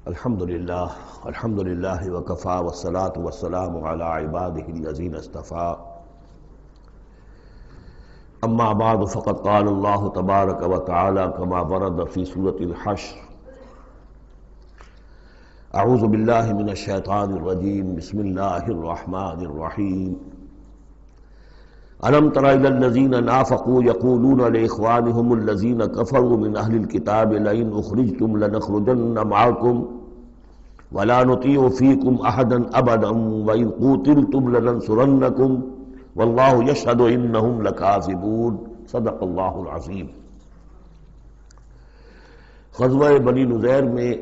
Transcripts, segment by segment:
الحمدللہ وکفا والصلاة والسلام علی عبادہ الذین اصطفیٰ اما بعد فقد قال اللہ تبارک وتعالی کما ورد فی سورۃ الحشر اعوذ باللہ من الشیطان الرجیم بسم اللہ الرحمن الرحیم ألم تر إلى الذين نافقوا يقولون لإخوانهم الذين كفروا من أهل الكتاب لئن أخرجتم لنخرجن معكم ولا نطيع فيكم أحدا أبدا وإن قوتلتم لننصرنكم والله يشهد إنهم لكاذبون صدق الله العظيم۔ غزوہ بنی نذیر میں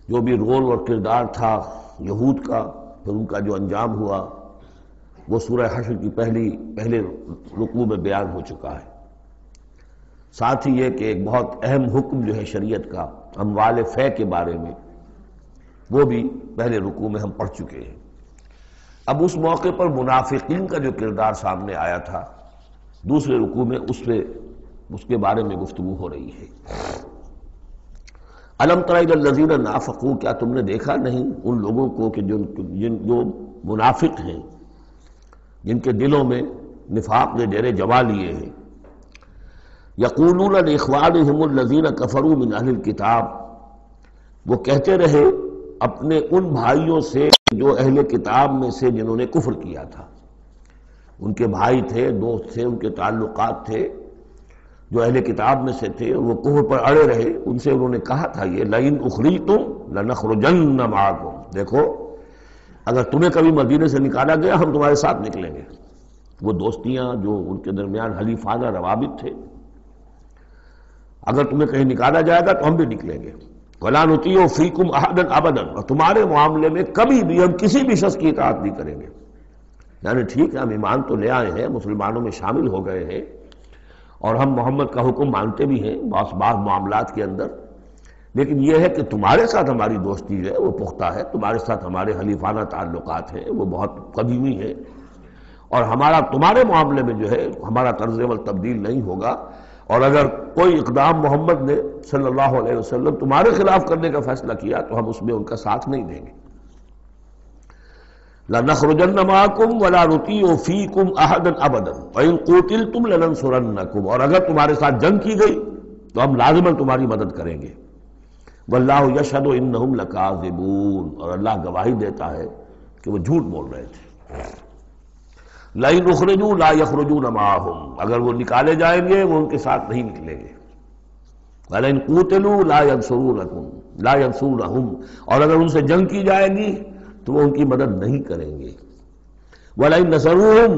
جو بھی رول اور کردار تھا یہود کا، پھر ان کا جو انجام ہوا، وہ سورہ حشر کی پہلے رکوع میں بیان ہو چکا ہے۔ ساتھ ہی یہ کہ ایک بہت اہم حکم جو ہے شریعت کا اموال فے کے بارے میں، وہ بھی پہلے رکوع میں ہم پڑھ چکے ہیں۔ اب اس موقع پر منافقین کا جو کردار سامنے آیا تھا دوسرے رکوع میں، اس کے بارے میں گفتگو ہو رہی ہے۔ الم تر الی الذین نافقوا، کیا تم نے دیکھا نہیں ان لوگوں کو کہ جو منافق ہیں، جن کے دلوں میں نفاق نے ڈیرے جما لیے ہیں۔ یقولون لاخوانہم الذین کفروا من اہل الکتاب، وہ کہتے رہے اپنے ان بھائیوں سے جو اہل کتاب میں سے جنہوں نے کفر کیا تھا، ان کے بھائی تھے، دوست تھے، ان کے تعلقات تھے جو اہل کتاب میں سے تھے، وہ کفر پر اڑے رہے۔ ان سے انہوں نے کہا تھا یہ لئن اخرجتم لنخرجن معکم، دیکھو اگر تمہیں کبھی مدینے سے نکالا گیا ہم تمہارے ساتھ نکلیں گے۔ وہ دوستیاں جو ان کے درمیان حلیفانہ روابط تھے، اگر تمہیں کہیں نکالا جائے گا تو ہم بھی نکلیں گے۔ وَلَا نُطِيعُ فِيكُمْ أَحَدًا أَبَدًا، اور تمہارے معاملے میں کبھی بھی ہم کسی بھی شخص کی اطاعت نہیں کریں گے۔ یعنی ٹھیک ہے، ہم ایمان تو لے آئے ہیں، مسلمانوں میں شامل ہو گئے ہیں، اور ہم محمد کا حکم مانتے بھی ہیں بعض معاملات کے اندر، لیکن یہ ہے کہ تمہارے ساتھ ہماری دوستی جو ہے وہ پختہ ہے، تمہارے ساتھ ہمارے حلیفانہ تعلقات ہیں وہ بہت قدیمی ہیں، اور ہمارا تمہارے معاملے میں جو ہے ہمارا طرز عمل تبدیل نہیں ہوگا، اور اگر کوئی اقدام محمد نے صلی اللہ علیہ وسلم تمہارے خلاف کرنے کا فیصلہ کیا تو ہم اس میں ان کا ساتھ نہیں دیں گے۔ لَنَخْرُجَنَّ مَعَكُمْ وَلَا نُطِيعُ فِيكُمْ أَحَدًا أَبَدًا وَإِن قُوتِلْتُمْ لَنَنصُرَنَّكُمْ، اور اگر تمہارے ساتھ جنگ کی گئی تو ہم لازماً تمہاری مدد کریں گے۔ واللہ یشہد انہم لکاذبون، اور اللہ گواہی دیتا ہے کہ وہ جھوٹ بول رہے تھے۔ لئن اخرجوا لا یخرجون معہم، اگر وہ نکالے جائیں گے وہ ان کے ساتھ نہیں نکلیں گے۔ ولئن قوتلوا لا ینصرونہم، اور اگر ان سے جنگ کی جائے گی تو وہ ان کی مدد نہیں کریں گے۔ ولئن نصروہم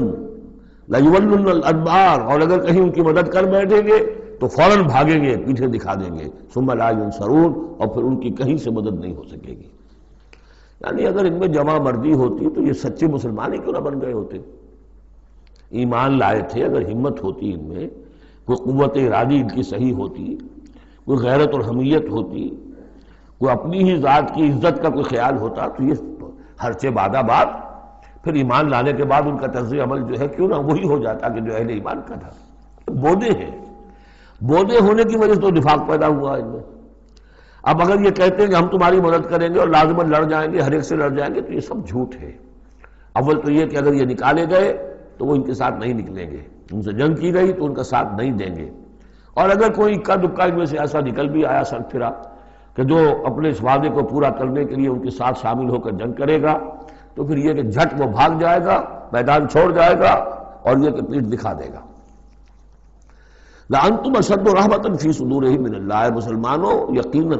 لیولن الادبار، اور اگر کہیں ان کی مدد کر بیٹھیں گے تو فوراً بھاگیں گے، پیچھے دکھا دیں گے۔ ثم لا ینصرون، اور پھر ان کی کہیں سے مدد نہیں ہو سکے گی۔ یعنی اگر ان میں جمع مردی ہوتی تو یہ سچے مسلمان ہی کیوں نہ بن گئے ہوتے؟ ایمان لائے تھے، اگر ہمت ہوتی ان میں، کوئی قوت ارادی ان کی صحیح ہوتی، کوئی غیرت اور حمیت ہوتی، کوئی اپنی ہی ذات کی عزت کا کوئی خیال ہوتا، تو یہ ہرچے بادہ باد پھر ایمان لانے کے بعد ان کا طرز عمل جو ہے کیوں نہ وہی ہو جاتا کہ جو اہل ایمان کا تھا۔ بودے ہیں، بودے ہونے کی وجہ سے تو نفاق پیدا ہوا ان میں۔ اب اگر یہ کہتے ہیں کہ ہم تمہاری مدد کریں گے اور لازماً لڑ جائیں گے، ہر ایک سے لڑ جائیں گے، تو یہ سب جھوٹ ہے۔ اول تو یہ کہ اگر یہ نکالے گئے تو وہ ان کے ساتھ نہیں نکلیں گے، ان سے جنگ کی گئی تو ان کا ساتھ نہیں دیں گے، اور اگر کوئی اکا دکا ان میں سے ایسا نکل بھی آیا سر پھرا کہ جو اپنے اس وعدے کو پورا کرنے کے لیے ان کے ساتھ شامل ہو کر جنگ کرے گا، تو پھر یہ کہ جھٹ وہ بھاگ جائے گا، میدان چھوڑ جائے گا، اور یہ کہ پیٹھ دکھا دے گا۔ لَأَنْتُمْ أَشَدُّ رَهْبَةً فِي صُدُورِهِم مِّنَ اللَّهِ، مسلمانوں یقیناً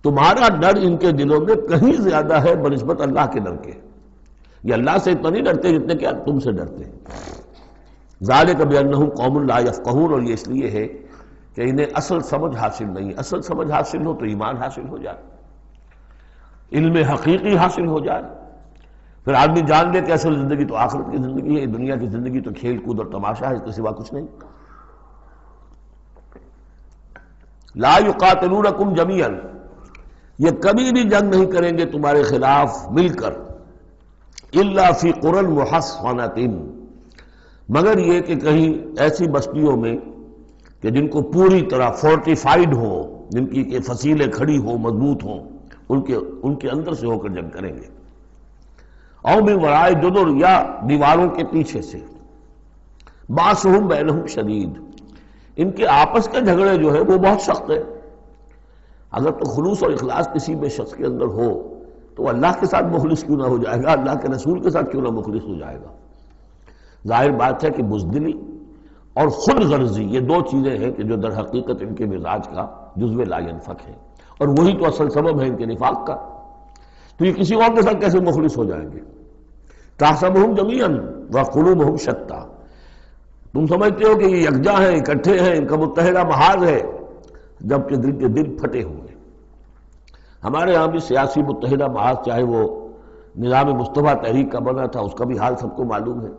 تمہارا ڈر ان کے دلوں میں کہیں زیادہ ہے بنسبت اللہ کے ڈر کے۔ یہ اللہ سے اتنا نہیں ڈرتے جتنے کہ تم سے ڈرتے ہیں۔ ذَلِكَ بِأَنَّهُمْ قَوْمٌ لَا يَفْقَهُونَ، اور یہ اس لیے ہے کہ انہیں اصل سمجھ حاصل نہیں۔ اصل سمجھ حاصل ہو تو ایمان حاصل ہو جائے، علم حقیقی حاصل ہو جائے، پھر آدمی جان لے کہ اصل زندگی تو آخرت کی زندگی ہے، دنیا کی زندگی تو کھیل کود اور تماشا ہے، اس کے سوا کچھ نہیں۔ لا یقاتلونکم جمیعا، یہ کبھی بھی جنگ نہیں کریں گے تمہارے خلاف مل کر، الا فی قری محصنۃ، مگر یہ کہ کہیں ایسی بستیوں میں کہ جن کو پوری طرح فورٹیفائیڈ ہو، جن کی کہ فصیلیں کھڑی ہوں، مضبوط ہوں، ان کے اندر سے ہو کر جنگ کریں گے۔ او من ورائے جدر، یا دیواروں کے پیچھے سے۔ باسہم بینہم شدید، ان کے آپس کے جھگڑے جو ہے وہ بہت سخت ہے۔ اگر تو خلوص اور اخلاص کسی میں شخص کے اندر ہو تو اللہ کے ساتھ مخلص کیوں نہ ہو جائے گا، اللہ کے رسول کے ساتھ کیوں نہ مخلص ہو جائے گا۔ ظاہر بات ہے کہ بزدلی اور خود غرضی یہ دو چیزیں ہیں کہ جو در حقیقت ان کے مزاج کا جزو لا ینفک ہے، اور وہی تو اصل سبب ہے ان کے نفاق کا۔ تو یہ کسی اور کے ساتھ کیسے مخلص ہو جائیں گے؟ تحسبہم جمیعا وقلوبہم شتیٰ، تم سمجھتے ہو کہ یہ یکجا ہیں، اکٹھے ہیں، ان کا متحدہ محاذ ہے، جبکہ دل کے دل پھٹے ہوئے۔ ہمارے ہاں بھی سیاسی متحدہ محاذ، چاہے وہ نظام مصطفیٰ تحریک کا بنا تھا، اس کا بھی حال سب کو معلوم ہے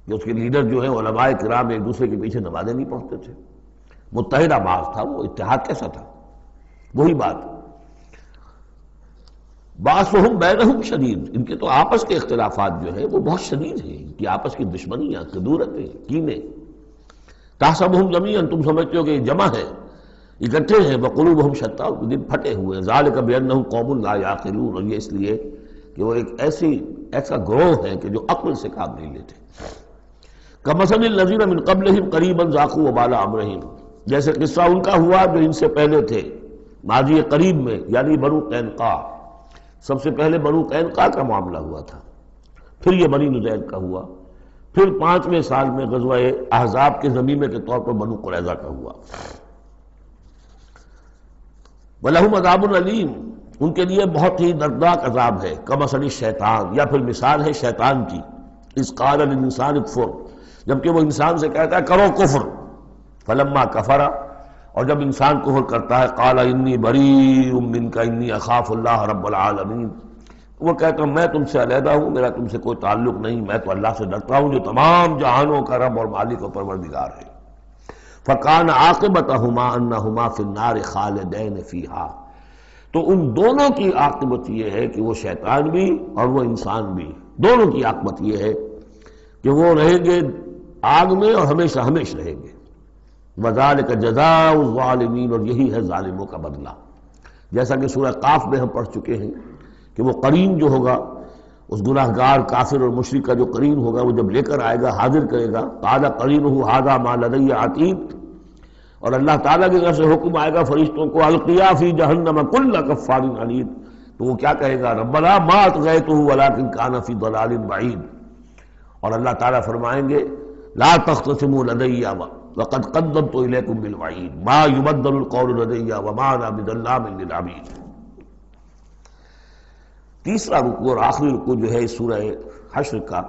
کہ اس کے لیڈر جو ہیں علماء کرام ایک دوسرے کے پیچھے نمازیں نہیں پڑھتے تھے۔ متحدہ محاذ تھا، وہ اتحاد کیسا تھا؟ وہی بات۔ باسہم بینہم شدید، ان کے تو آپس کے اختلافات جو ہیں وہ بہت شدید ہیں، ان کی آپس کی دشمنیاں، کدورتیں، کینے۔ تحسبہم جمیعا، تم سمجھتے ہو کہ یہ جمع ہے، اکٹھے ہیں، وقلوبہم شتیٰ، دل پھٹے ہوئے۔ ذالک بانہم قوم لا یعقلون، اور یہ اس لیے کہ وہ ایک ایسا گروہ ہے کہ جو عقل سے کام نہیں لیتے۔ کمثل الذین من قبلہم قریبا ذاقوا وبال امرہم، جیسے قصہ ان کا ہوا جو ان سے پہلے تھے ماضی قریب میں، یعنی بنو قینقاع۔ سب سے پہلے بنو قینقاع کا معاملہ ہوا تھا، پھر یہ بنی نضیر کا ہوا، پھر 5ویں سال میں غزوہ احزاب کے ضمیمے کے طور پر بنو قریظہ کا ہوا۔ وَلَهُمْ عَذَابٌ عَلِيمٌ، ان کے لیے بہت ہی دردناک عذاب ہے۔ کمثل الشیطان، یا پھر مثال ہے شیطان کی، اذ قال للانسان اکفر، جبکہ وہ انسان سے کہتا ہے کرو کفر، فلما کفر، اور جب انسان کفر کرتا ہے قال انی بریء منک انی اخاف اللہ رب العالمین، وہ کہتا ہے میں تم سے علیحدہ ہوں، میرا تم سے کوئی تعلق نہیں، میں تو اللہ سے ڈرتا ہوں جو تمام جہانوں کا رب اور مالک و پروردگار ہے۔ فکان عاقبتہما انہما فی النار خالدین فیہا، تو ان دونوں کی عاقبت یہ ہے کہ وہ شیطان بھی اور وہ انسان بھی، دونوں کی عاقبت یہ ہے کہ وہ رہیں گے آگ میں اور ہمیشہ ہمیشہ رہیں گے۔ وذالک جزاء الظالمین، اور یہی ہے ظالموں کا بدلہ، جیسا کہ سورہ قاف میں ہم پڑھ چکے ہیں کہ وہ قرین جو ہوگا، اس گناہگار کافر اور مشرک کا جو قرین ہوگا، وہ جب لے کر آئے گا، حاضر کرے گا، قال قرینہ ھذا ما لدی عتید، اور اللہ تعالیٰ کی طرف سے حکم آئے گا فرشتوں کو القیا فی جہنم کل کفار عنید، تو وہ کیا کہے گا؟ ربنا ما اطغیتہ ولکن کان فی ضلال بعید، اور اللہ تعالیٰ فرمائیں گے لا تختصموا لدی وقد قدمت الیکم بالوعید ما یبدل القول لدی وما انا بظلام للعبید۔ تیسرا رکوع اور آخری رکوع جو ہے اس سورہ حشر کا،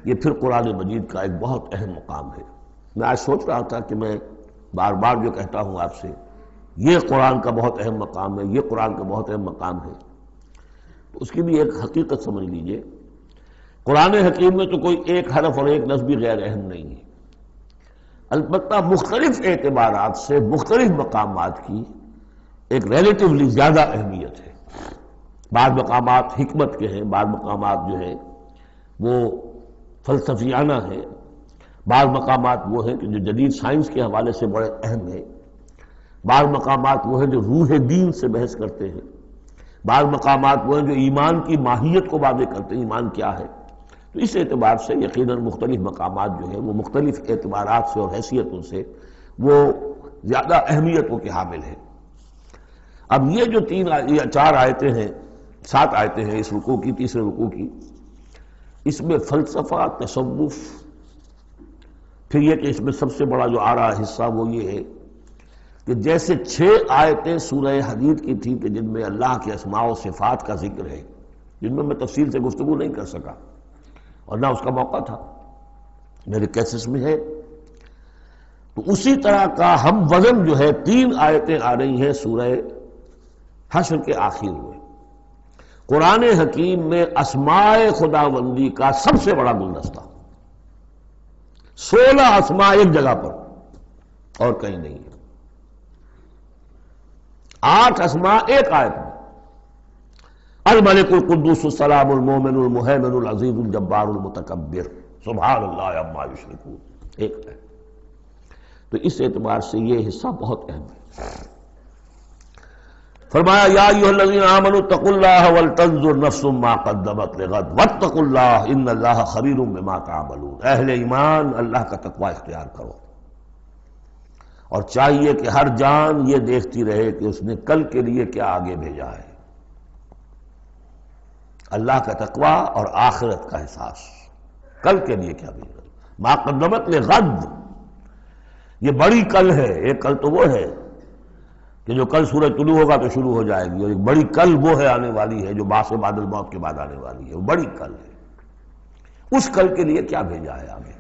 یہ پھر قرآن مجید کا ایک بہت اہم مقام ہے۔ میں آج سوچ رہا تھا کہ میں بار بار جو کہتا ہوں آپ سے، یہ قرآن کا بہت اہم مقام ہے، یہ قرآن کا بہت اہم مقام ہے، تو اس کی بھی ایک حقیقت سمجھ لیجئے۔ قرآن حکیم میں تو کوئی ایک حرف اور ایک لفظ بھی غیر اہم نہیں ہے، البتہ مختلف اعتبارات سے مختلف مقامات کی ایک ریلیٹیولی زیادہ اہمیت ہے۔ بعض مقامات حکمت کے ہیں، بعض مقامات جو ہیں وہ فلسفیانہ ہیں، بعض مقامات وہ ہیں کہ جو جدید سائنس کے حوالے سے بڑے اہم ہیں، بعض مقامات وہ ہیں جو روح دین سے بحث کرتے ہیں، بعض مقامات وہ ہیں جو ایمان کی ماہیت کو واضح کرتے ہیں، ایمان کیا ہے۔ تو اس اعتبار سے یقیناً مختلف مقامات جو ہیں وہ مختلف اعتبارات سے اور حیثیتوں سے وہ زیادہ اہمیتوں کے حامل ہیں۔ اب یہ جو 4 آیتیں ہیں، 7 آیتیں ہیں اس رکوع کی، تیسرے رکوع کی، اس میں فلسفہ، تصوف، پھر یہ کہ اس میں سب سے بڑا جو آ رہا حصہ وہ یہ ہے کہ جیسے 6 آیتیں سورہ حدید کی تھیں کہ جن میں اللہ کے اسماء و صفات کا ذکر ہے، جن میں تفصیل سے گفتگو نہیں کر سکا اور نہ اس کا موقع تھا، میرے کیسز میں ہے، تو اسی طرح کا ہم وزن جو ہے 3 آیتیں آ رہی ہیں سورہ حشر کے آخر میں۔ قرآن حکیم میں اسماء خداوندی کا سب سے بڑا گلدستہ، 16 اسماء ایک جگہ پر اور کہیں نہیں ہے، 8 اسماء ایک آیت میں، الملک القدوس السلام المومن المہیمن العزیز الجبار المتکبر سبحان اللہ عما یشرکون، ایک ہے۔ تو اس اعتبار سے یہ حصہ بہت اہم ہے۔ فرمایا یا ایھا الذین آمنوا اتقوا اللہ ولتنظر نفس ما قدمت لغد واتقوا اللہ ان اللہ خبیر بما تعملون۔ اہل ایمان اللہ کا تقوی اختیار کرو، اور چاہیے کہ ہر جان یہ دیکھتی رہے کہ اس نے کل کے لیے کیا آگے بھیجا ہے۔ اللہ کا تقوی اور آخرت کا احساس، کل کے لیے کیا بھیجا، ما قدمت لغد، یہ بڑی کل ہے۔ ایک کل تو وہ ہے کہ جو کل سورج طلوع ہوگا تو شروع ہو جائے گی، اور ایک بڑی کل وہ ہے آنے والی ہے جو بعث بعد الموت کے بعد آنے والی ہے، وہ بڑی کل ہے۔ اس کل کے لیے کیا بھیجا ہے آگے،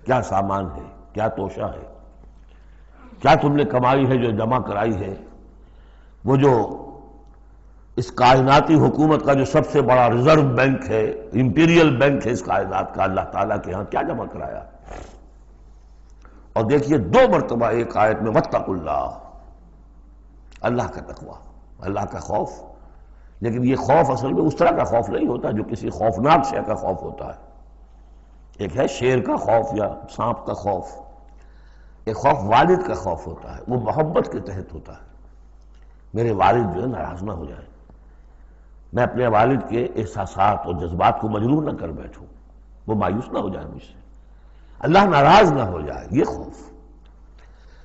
کیا سامان ہے، کیا توشہ ہے، کیا تم نے کمائی ہے جو جمع کرائی ہے۔ وہ جو اس کائناتی حکومت کا جو سب سے بڑا ریزرو بینک ہے، امپیریل بینک ہے اس کائنات کا، اللہ تعالیٰ کے ہاں کیا جمع کرایا۔ اور دیکھیے 2 مرتبہ ایک آیت میں واتقوا اللہ، اللہ کا تقوی، اللہ کا خوف۔ لیکن یہ خوف اصل میں اس طرح کا خوف نہیں ہوتا جو کسی خوفناک شے کا خوف ہوتا ہے۔ ایک ہے شیر کا خوف یا سانپ کا خوف، ایک خوف والد کا خوف ہوتا ہے، وہ محبت کے تحت ہوتا ہے۔ میرے والد جو ہے ناراض نہ ہو جائیں، میں اپنے والد کے احساسات اور جذبات کو مجروح نہ کر بیٹھوں، وہ مایوس نہ ہو جائے مجھ سے، اللہ ناراض نہ ہو جائے، یہ خوف۔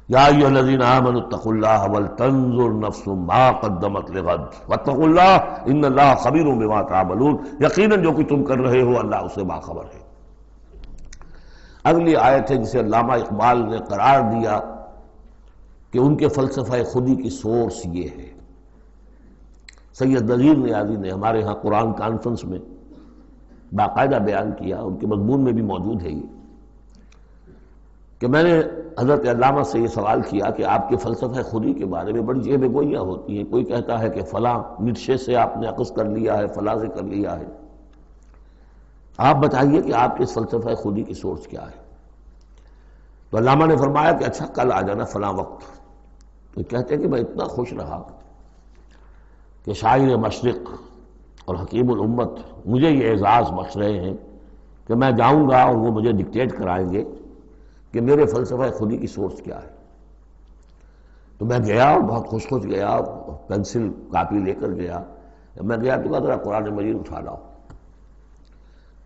یا ایھا الذین آمنوا اتقوا اللہ ولتنظر نفس ما قدمت لغد واتقوا اللہ ان اللہ خبیر بما تعملون، یقیناً جو کچھ تم کر رہے ہو اللہ اسے باخبر ہے۔ اگلی آیت ہے جسے علامہ اقبال نے قرار دیا کہ ان کے فلسفہ خودی کی سورس یہ ہے۔ سید نذیر نیازی نے ہمارے ہاں قرآن کانفرنس میں باقاعدہ بیان کیا، ان کے مضمون میں بھی موجود ہے یہ، کہ میں نے حضرت علامہ سے یہ سوال کیا کہ آپ کے فلسفہ خودی کے بارے میں بڑی جیب گوئیاں ہوتی ہیں، کوئی کہتا ہے کہ فلاں نیٹشے سے آپ نے اخذ کر لیا ہے، فلاں سے کر لیا ہے، آپ بتائیے کہ آپ کے اس فلسفہ خودی کی سورس کیا ہے۔ تو علامہ نے فرمایا کہ اچھا کل آ جانا فلاں وقت۔ تو کہتے ہیں کہ میں اتنا خوش رہا کہ شاعر مشرق اور حکیم الامت مجھے یہ اعزاز بخش رہے ہیں کہ میں جاؤں گا اور وہ مجھے ڈکٹیٹ کرائیں گے کہ میرے فلسفہ خودی کی سورس کیا ہے۔ تو میں گیا اور بہت خوش گیا، پینسل کاپی لے کر گیا۔ جب میں گیا تو کہا ذرا قرآن مجید اٹھا لاؤ،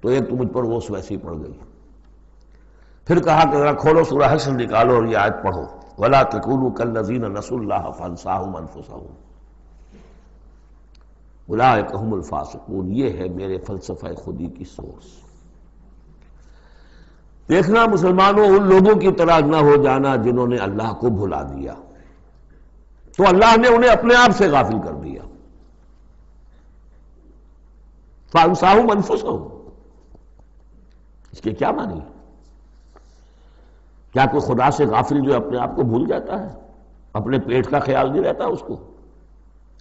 تو ایک تو مجھ پر وہ ویسی پڑ گئی۔ پھر کہا کہ ذرا کھولو سورہ حشر نکالو اور یہ آیت پڑھو، وَلَا تَكُونُوا كَالَّذِينَ نَسُوا اللَّهَ فَأَنسَاهُمْ أَنفُسَهُمْ أُولَٰئِكَ هُمُ الْفَاسِقُونَ۔ یہ ہے میرے فلسفہ خودی کی سورس۔ دیکھنا مسلمانوں، ان لوگوں کی طرح نہ ہو جانا جنہوں نے اللہ کو بھلا دیا، تو اللہ نے انہیں اپنے آپ سے غافل کر دیا۔ فَأَنسَاهُمْ أَنفُسَهُمْ، اس کے کیا معنی؟ کیا کوئی خدا سے غافل جو اپنے آپ کو بھول جاتا ہے؟ اپنے پیٹ کا خیال نہیں رہتا اس کو؟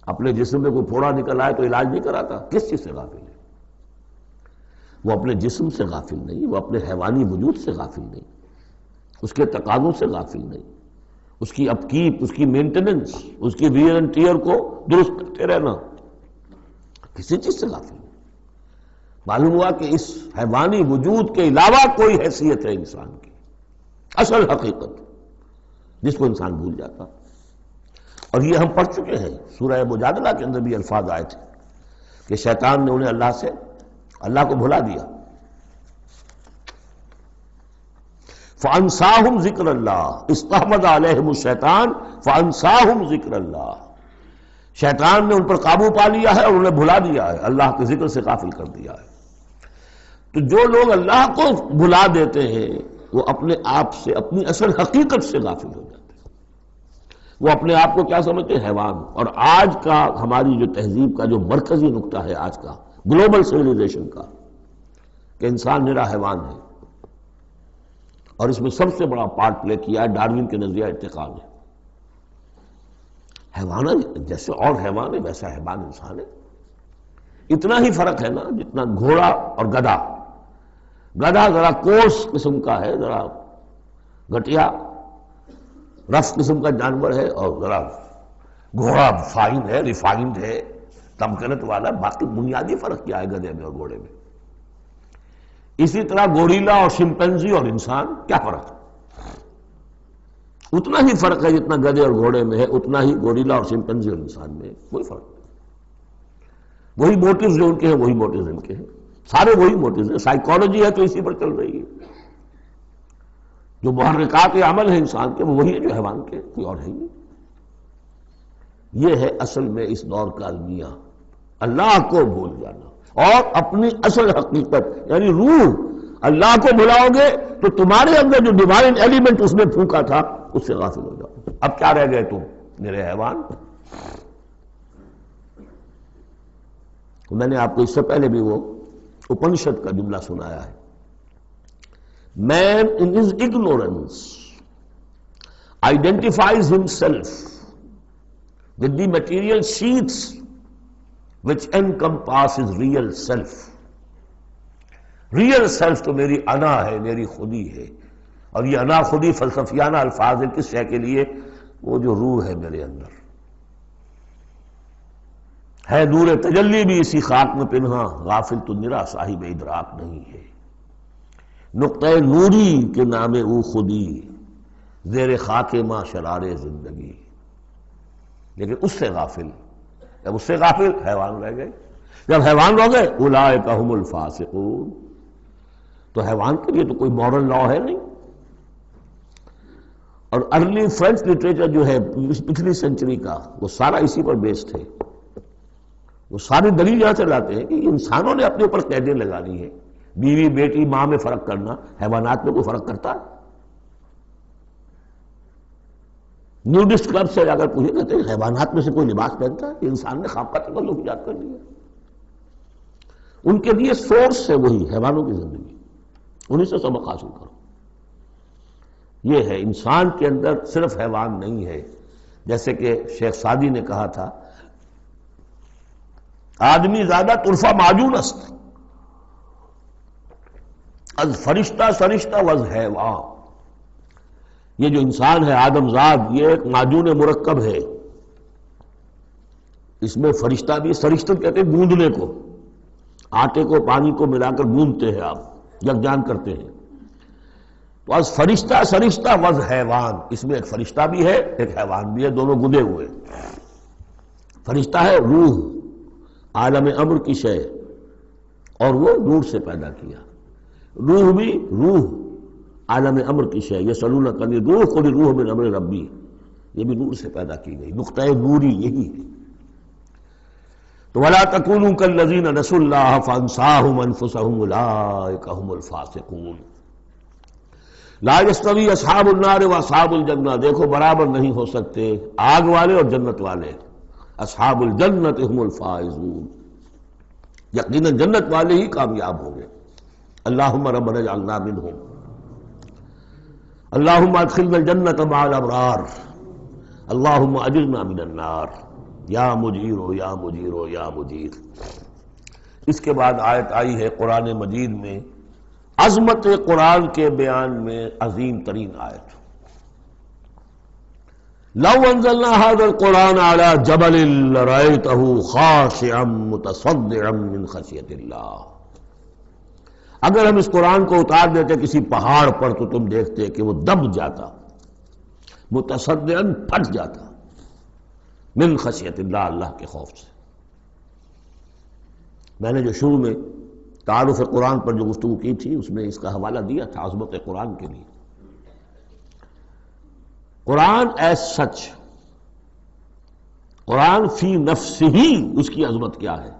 اپنے جسم میں کوئی پھوڑا نکل آئے تو علاج نہیں کراتا؟ کس چیز سے غافل ہے؟ وہ اپنے جسم سے غافل نہیں، وہ اپنے حیوانی وجود سے غافل نہیں، اس کے تقاضوں سے غافل نہیں، اس کی اپ کیپ، اس کی مینٹیننس، اس کی ویئر اینڈ ٹیئر کو درست کرتے رہنا، کسی چیز سے غافل نہیں۔ معلوم ہوا کہ اس حیوانی وجود کے علاوہ کوئی حیثیت ہے انسان کی، اصل حقیقت جس کو انسان بھول جاتا۔ اور یہ ہم پڑھ چکے ہیں، سورہ مجادلہ کے اندر بھی الفاظ آئے تھے کہ شیطان نے انہیں اللہ کو بھلا دیا۔ فَأَنسَاهُمْ ذِكْرَ اللَّهِ اسْتَحْوَذَ عَلَيْهِمُ الشَّيْطَانُ فَأَنسَاهُمْ ذِكْرَ اللَّهِ، شیطان نے ان پر قابو پا لیا ہے اور انہیں بھلا دیا ہے، اللہ کے ذکر سے غافل کر دیا ہے۔ تو جو لوگ اللہ کو بھلا دیتے ہیں وہ اپنے آپ سے، اپنی اصل حقیقت سے غافل ہو جاتے ہیں۔ وہ اپنے آپ کو کیا سمجھتے ہیں؟ حیوان۔ اور آج کا ہماری جو تہذیب کا جو مرکزی نقطہ ہے آج کا گلوبل سویلائزیشن کا، کہ انسان نرا حیوان ہے، اور اس میں سب سے بڑا پارٹ پلے کیا ہے ڈاروین کے نظریہ ارتقاء نے۔ حیوان جیسے اور حیوان ہے ویسا حیوان انسان ہے، اتنا ہی فرق ہے نا جتنا گھوڑا اور گدھا۔ گدھا ذرا کوس قسم کا ہے، ذرا گھٹیا رف قسم کا جانور ہے، اور ذرا گھوڑا فائن ہے، ریفائنڈ ہے، تمکنت والا۔ باقی بنیادی فرق کیا ہے گدھے میں اور گھوڑے میں؟ اسی طرح گوریلا اور شمپینزی اور انسان، کیا فرق ہے؟ اتنا ہی فرق ہے جتنا گدھے اور گھوڑے میں ہے، اتنا ہی گوریلا اور چمپینزی اور انسان میں ہے، کوئی فرق نہیں۔ وہی موٹیوز جو ان کے ہیں وہی موٹیوز ان کے ہیں، سارے وہی موٹیوز ہیں۔ سائیکالوجی ہے تو اسی پر چل رہی ہے، جو محرکات عمل ہے انسان کے وہ وہی ہے جو حیوان کے، کوئی اور ہے ہی نہیں۔ یہ ہے اصل میں اس دور کا المیہ، اللہ کو بھول جانا اور اپنی اصل حقیقت یعنی روح۔ اللہ کو بھلاؤ گے تو تمہارے اندر جو ڈیوائن ایلیمنٹ اس نے پھونکا تھا اس سے غافل ہو جاؤ۔ اب کیا رہ گئے تم میرے حیوان؟ میں نے آپ کو اس سے پہلے بھی وہ اپنشد کا جملہ سنایا ہے، Man in his ignorance identifies himself with the material sheaths which encompass his real self. Real self تو میری انا ہے، میری خودی ہے، اور یہ انا خودی فلسفیانہ الفاظ ہے کس شے کے لیے؟ وہ جو روح ہے میرے اندر ہے، نور تجلی بھی اسی خاک میں پنہاں، غافل تو نرا صاحب ادراک نہیں ہے۔ نقطۂ نوری کے نام او خودی، زیر خاک ماں شرار زندگی، لیکن اس سے غافل، جب اس سے غافل حیوان رہ گئے، جب حیوان رہ گئے اولئک ھم الفاسقون، تو حیوان کے لیے تو کوئی مورل لا ہے نہیں۔ اور ارلی فرینچ لٹریچر جو ہے پچھلی سینچری کا وہ سارا اسی پر بیسڈ ہے۔ وہ ساری دلیل یہاں سے لاتے ہیں کہ انسانوں نے اپنے اوپر قیدیں لگانی ہے، بیوی بیٹی ماں میں فرق کرنا، حیوانات میں کوئی فرق کرتا ہے؟ نیوڈسٹ کلب سے اگر پوچھے کہتے ہیں حیوانات میں سے کوئی لباس پہنتا ہے؟ انسان نے خواب کا تکلف ایجاد کر لیا۔ ان کے لیے سورس ہے وہی حیوانوں کی زندگی، انہی سے سبق حاصل کرو۔ یہ ہے انسان کے اندر صرف حیوان نہیں ہے، جیسے کہ شیخ سعدی نے کہا تھا آدمی زیادہ طرفہ معجون است از فرشتہ سرشتہ وز حیوان۔ یہ جو انسان ہے آدم زاد، یہ ایک معجون مرکب ہے، اس میں فرشتہ بھی، سرشتہ کہتے ہیں گوندنے کو، آٹے کو پانی کو ملا کر گوندتے ہیں آپ، یکجان کرتے ہیں، تو از فرشتہ سرشتہ وز حیوان، اس میں ایک فرشتہ بھی ہے ایک حیوان بھی ہے، دونوں گدے ہوئے۔ فرشتہ ہے روح، عالم امر کی شے، اور وہ نور سے پیدا کیا۔ روح بھی روح عالم امر کی شے، یسألونک عن الروح قل الروح من امر ربی، یہ بھی نور سے پیدا کی گئی، نقطۂ نوری یہی ہے۔ تو وَلَا تَكُونُوا كَالَّذِينَ نَسُوا اللَّهَ فَأَنسَاهُمْ أَنفُسَهُمْ أُولَٰئِكَ هُمُ الْفَاسِقُونَ لا يستوی اصحاب النار واصحاب الجنہ، دیکھو برابر نہیں ہو سکتے آگ والے اور جنت والے، اصحاب الجنت هم الفائزون، یقیناً جنت والے ہی کامیاب ہوں گے۔ اللہم ربنا اجعلنا منہم، اللہم ادخلنا الجنت مع الابرار، اللہم اجرنا من النار، یا مجیر یا مجیر یا مجیر۔ اس کے بعد آیت آئی ہے قرآن مجید میں عظمت قرآن کے بیان میں عظیم ترین آیت، لو انزلنا هذا القرآن على جبل لرأيته خاشعا متصدعا من خشیۃ اللہ، اگر ہم اس قرآن کو اتار دیتے کسی پہاڑ پر تو تم دیکھتے کہ وہ دب جاتا، متصدعا پھٹ جاتا، من خشیۃ اللہ، اللہ کے خوف سے۔ میں نے جو شروع میں تعارف قرآن پر جو گفتگو کی تھی اس میں اس کا حوالہ دیا تھا عظمت قرآن کے لیے۔ قرآن ایز سچ، قرآن فی نفسہ ہی اس کی عظمت کیا ہے؟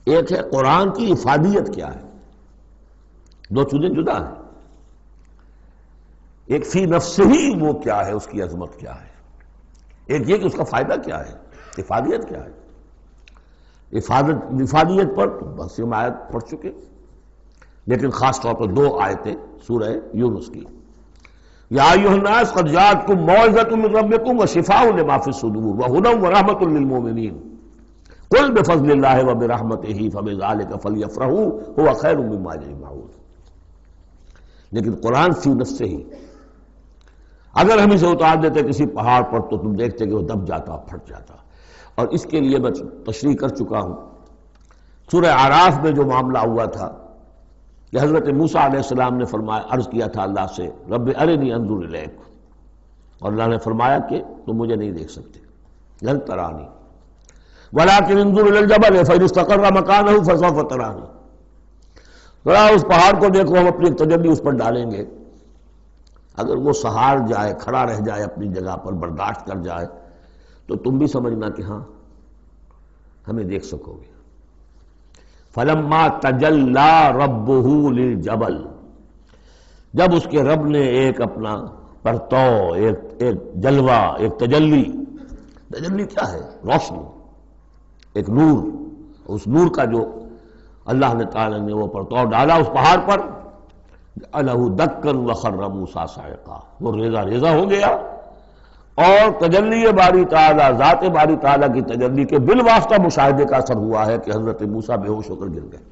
ایک ہے قرآن کی افادیت کیا ہے، دو چیزیں جدا ہیں۔ ایک فی نفسہ ہی وہ کیا ہے، اس کی عظمت کیا ہے، ایک یہ کہ اس کا فائدہ کیا ہے، افادیت کیا ہے۔ افادیت پر بہت سی ہم آیت پڑھ چکے، لیکن خاص طور پر دو آیتیں سورہ یونس کی، یا ایھا الناس قد جاءتکم موعظۃ من ربکم وشفاء لما فی الصدور وہدی ورحمۃ للمؤمنین قل بفضل اللہ وبرحمتہ فبذلک فلیفرحوا ھو خیر مما یجمعون۔ لیکن قرآن فی نفسہ ہی، اگر ہم اسے اتار دیتے کسی پہاڑ پر تو تم دیکھتے کہ وہ دب جاتا، پھٹ جاتا۔ اور اس کے لیے میں تشریح کر چکا ہوں، سورہ اعراف میں جو معاملہ ہوا تھا کہ حضرت موسیٰ علیہ السلام نے فرمایا، عرض کیا تھا اللہ سے رب ارنی انظر الیک، اور اللہ نے فرمایا کہ تم مجھے نہیں دیکھ سکتے، لن ترانی ولکن انظر الی الجبل فإن استقر مکانہ فسوف ترانی، ذرا اس پہاڑ کو دیکھو، ہم اپنی تجلی اس پر ڈالیں گے، اگر وہ سہار جائے، کھڑا رہ جائے اپنی جگہ پر، برداشت کر جائے، تو تم بھی سمجھنا کہ ہاں ہمیں دیکھ سکو گے۔ فلما تجلی ربہ للجبل، جب اس کے رب نے ایک اپنا پرتو، ایک جلوہ، ایک تجلی کیا ہے؟ روشنی، ایک نور، اس نور کا جو اللہ نے تعالی نے وہ پرتو ڈالا اس پہاڑ پر، جعلہ دکا وخر موسیٰ صعقا، وہ ریزہ ریزہ ہو گیا، اور تجلی باری تعالیٰ، ذات باری تعالیٰ کی تجلی کے بالواسطہ مشاہدے کا اثر ہوا ہے کہ حضرت موسیٰ بے ہوش ہو کر گر گئے۔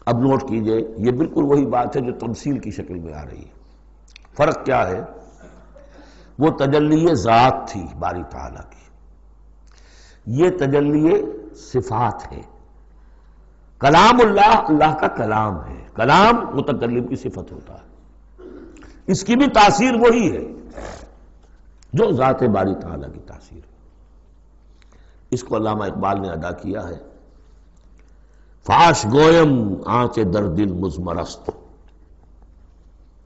اب نوٹ کیجئے، یہ بالکل وہی بات ہے جو تمثیل کی شکل میں آ رہی ہے۔ فرق کیا ہے؟ وہ تجلی ذات تھی باری تعالیٰ کی، یہ تجلی صفات ہے۔ کلام اللہ، اللہ کا کلام ہے، کلام متکلم کی صفت ہوتا ہے، اس کی بھی تاثیر وہی ہے جو ذات باری تعالیٰ کی تاثیر ہے۔ اس کو علامہ اقبال نے ادا کیا ہے، فاش گویم آنچ در دل مضمرست،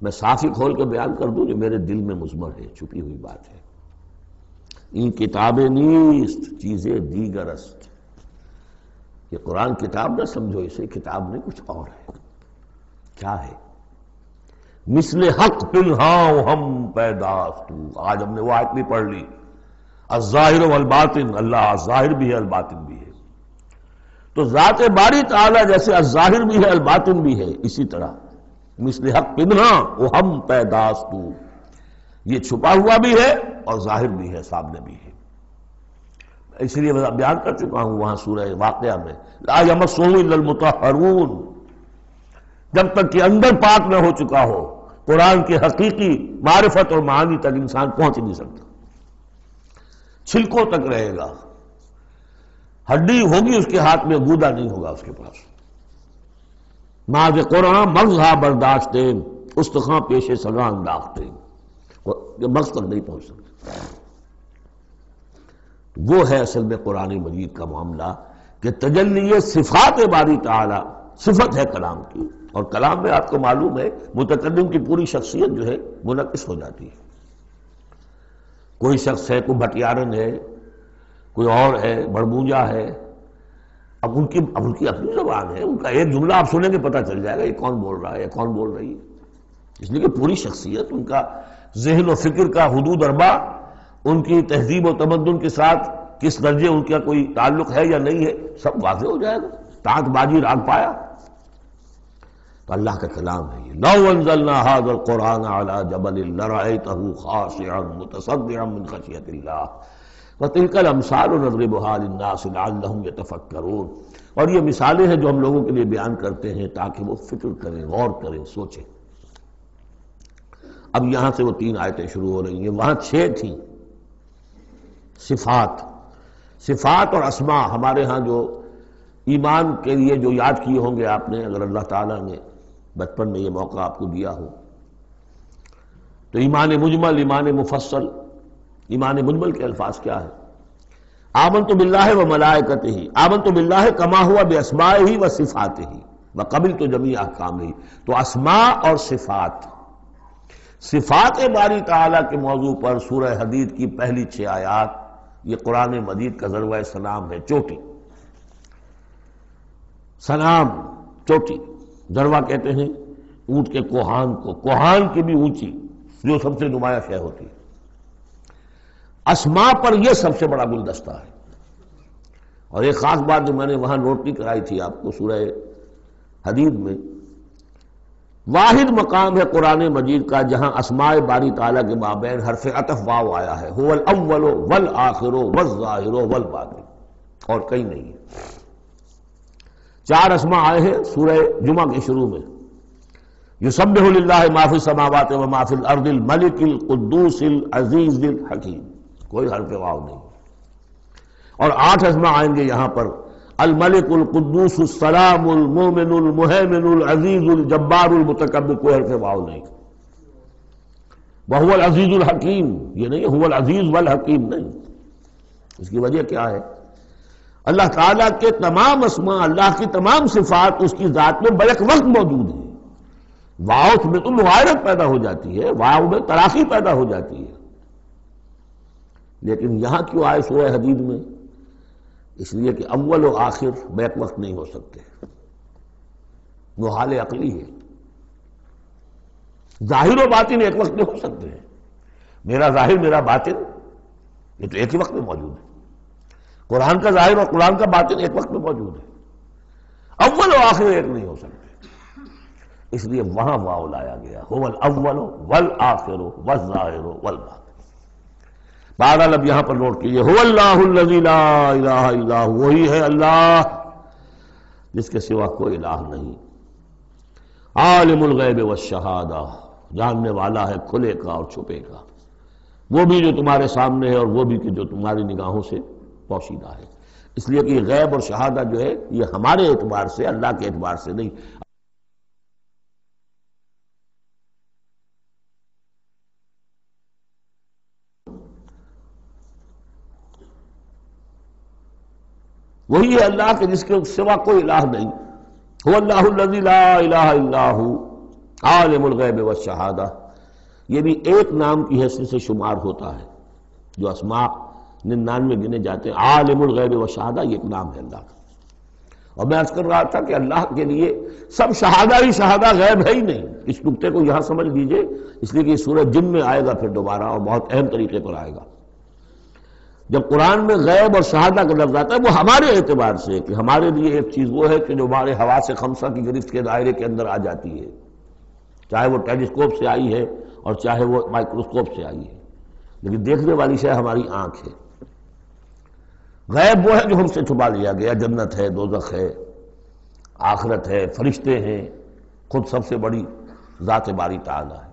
میں صاف ہی کھول کے بیان کر دوں جو میرے دل میں مضمر ہے، چھپی ہوئی بات ہے۔ این کتابیں نیست چیزیں دیگر است، یہ قرآن کتاب نہ سمجھو اسے، کتاب نہیں کچھ اور ہے۔ کیا ہے؟ مثل حق پنہاں ہم پیداست، آج ہم نے وہ آیت بھی پڑھ لی، الظاہر والباطن، اللہ ظاہر بھی ہے الباطن بھی ہے، تو ذات باری تعالیٰ جیسے الظاہر بھی ہے الباطن بھی ہے، اسی طرح مثل حق پنہاں وہ ہم پیداست، یہ چھپا ہوا بھی ہے اور ظاہر بھی ہے، سامنے بھی ہے۔ اس لیے میں بیان کر چکا ہوں وہاں سورہ واقعہ میں، لا یمسہ الا المطہرون، جب تک کہ اندر پاک نہ ہو چکا ہو قرآن کی حقیقی معرفت اور معانی تک انسان پہنچ نہیں سکتا، چھلکوں تک رہے گا، ہڈی ہوگی اس کے ہاتھ میں، گودا نہیں ہوگا اس کے پاس۔ ماذ قرآن مغزہ برداشتے استخاں پیش سگاں انداختے، مغز تک نہیں پہنچ سکتا۔ وہ ہے اصل میں قرآن مجید کا معاملہ کہ تجلی صفات باری تعالی، صفت ہے کلام کی، اور کلام میں آپ کو معلوم ہے متکلم کی پوری شخصیت جو ہے منعکس ہو جاتی ہے۔ کوئی شخص ہے، کوئی بھٹیارن ہے، کوئی اور ہے، بڑبونجا ہے، اب ان کی اپنی زبان ہے، ان کا ایک جملہ آپ سنیں گے پتہ چل جائے گا یہ کون بول رہا ہے، یہ کون بول رہی ہے، اس لیے کہ پوری شخصیت، ان کا ذہن و فکر کا حدود اربع، ان کی تہذیب و تمدن کے ساتھ کس درجے ان کا کوئی تعلق ہے یا نہیں ہے، سب واضح ہو جائے گا، تانت بازی راگ پایا۔ تو اللہ کا کلام ہے یہ، لو انزلنا هذا القرآن على جبل لرأيته خاشعا متصدعا من خشية الله وتلك الامثال نضربها للناس لعلهم يتفكرون، اور یہ مثالیں ہیں جو ہم لوگوں کے لیے بیان کرتے ہیں تاکہ وہ فکر کریں، غور کریں، سوچیں۔ اب یہاں سے وہ 3 آیتیں شروع ہو رہی ہیں، وہاں 6 تھیں۔ صفات اور اسماء ہمارے ہاں جو ایمان کے لیے جو یاد کیے ہوں گے آپ نے، اگر اللہ تعالیٰ نے بچپن میں یہ موقع آپ کو دیا ہو، تو ایمان مجمل، ایمان مفصل۔ ایمان مجمل کے الفاظ کیا ہے؟ آمنت باللہ و ملائکتہ، آمنت باللہ کما ہوا باسمائہ و صفاتہ وقبلت جمیع احکامہ۔ تو اسماء اور صفات، صفات باری تعالیٰ کے موضوع پر سورہ حدید کی پہلی 6 آیات، یہ قرآن مجید کا ذروہ سلام ہے، چوٹی، سلام چوٹی، ذروہ کہتے ہیں اونٹ کے کوہان کو، کوہان کی بھی اونچی جو سب سے نمایاں شے ہوتی ہے۔ اسماء پر یہ سب سے بڑا گلدستہ ہے۔ اور ایک خاص بات جو میں نے وہاں نوٹ نہیں کرائی تھی آپ کو، سورہ حدید میں واحد مقام ہے قرآن مجید کا جہاں اسماء باری تعالیٰ کے مابین حرف عطف واو آیا ہے، هو الاول والآخر والظاہر والباطن، اور کہیں نہیں ہے۔ 4 اسماء آئے ہیں سورہ جمعہ کے شروع میں، یسبح للہ ما فی السماوات و ما فی الارض الملک القدوس العزیز الحکیم، کوئی حرف واو نہیں۔ اور 8 اسماء آئیں گے یہاں پر، الملک القدوس السلام المومن المہیمن العزیز الجبار المتکبر، کوئی حرف واو نہیں۔ وہو العزیز الحکیم، یہ نہیں هو العزیز والحکیم نہیں۔ اس کی وجہ کیا ہے؟ اللہ تعالیٰ کے تمام اسماء، اللہ کی تمام صفات اس کی ذات میں بیک وقت موجود ہیں۔ واؤ میں تو مغایرت پیدا ہو جاتی ہے، واؤ میں تراخی پیدا ہو جاتی ہے، لیکن یہاں کیوں آئے سورہ حدید میں؟ اس لیے کہ اول و آخر بیک وقت نہیں ہو سکتے، وہ حال عقلی ہے۔ ظاہر و باطن ایک وقت میں ہو سکتے ہیں، میرا ظاہر میرا باطن یہ تو ایک ہی وقت میں موجود ہے، قرآن کا ظاہر اور قرآن کا باطن ایک وقت میں موجود ہے، اول و آخر ایک نہیں ہو سکتے، اس لیے وہاں واو لایا گیا، هو الاول والآخر والظاہر والباطن۔ بہرحال اب یہاں پر نوٹ کیجئے، هو اللہ الذی لا الہ الا هو، وہی ہے اللہ جس کے سوا کوئی الہ نہیں، عالم الغیب والشہادہ، جاننے والا ہے کھلے کا اور چھپے کا، وہ بھی جو تمہارے سامنے ہے اور وہ بھی کہ جو تمہاری نگاہوں سے پوشیدہ ہے۔ اس لیے کہ غیب اور شہادہ جو ہے یہ ہمارے اعتبار سے، اللہ کے اعتبار سے نہیں۔ وہی ہے اللہ کے جس کے سوا کوئی الہ نہیں، هو اللہ الذی لا الہ الا هو عالم الغیب والشہادہ، یہ بھی ایک نام کی حیثیت سے شمار ہوتا ہے، جو اسماء 99 گنے جاتے ہیں، عالم الغیب والشہادہ یہ ایک نام ہے اللہ کا۔ اور میں عرض کر رہا تھا کہ اللہ کے لیے سب شہادہ ہی شہادہ، غیب ہے ہی نہیں، اس نکتے کو یہاں سمجھ لیجئے، اس لیے کہ یہ سورہ جن میں آئے گا پھر دوبارہ، اور بہت اہم طریقے پر آئے گا۔ جب قرآن میں غیب اور شہادہ کا لفظ آتا ہے وہ ہمارے اعتبار سے، کہ ہمارے لیے ایک چیز وہ ہے کہ جو ہمارے حواس خمسہ کی گرفت کے دائرے کے اندر آ جاتی ہے، چاہے وہ ٹیلیسکوپ سے آئی ہے اور چاہے وہ مائکروسکوپ سے آئی ہے، لیکن دیکھنے والی شے ہماری آنکھ ہے۔ غیب وہ ہے جو ہم سے چھپا لیا گیا، جنت ہے، دوزخ ہے، آخرت ہے، فرشتے ہیں، خود سب سے بڑی ذات باری تعالیٰ ہے،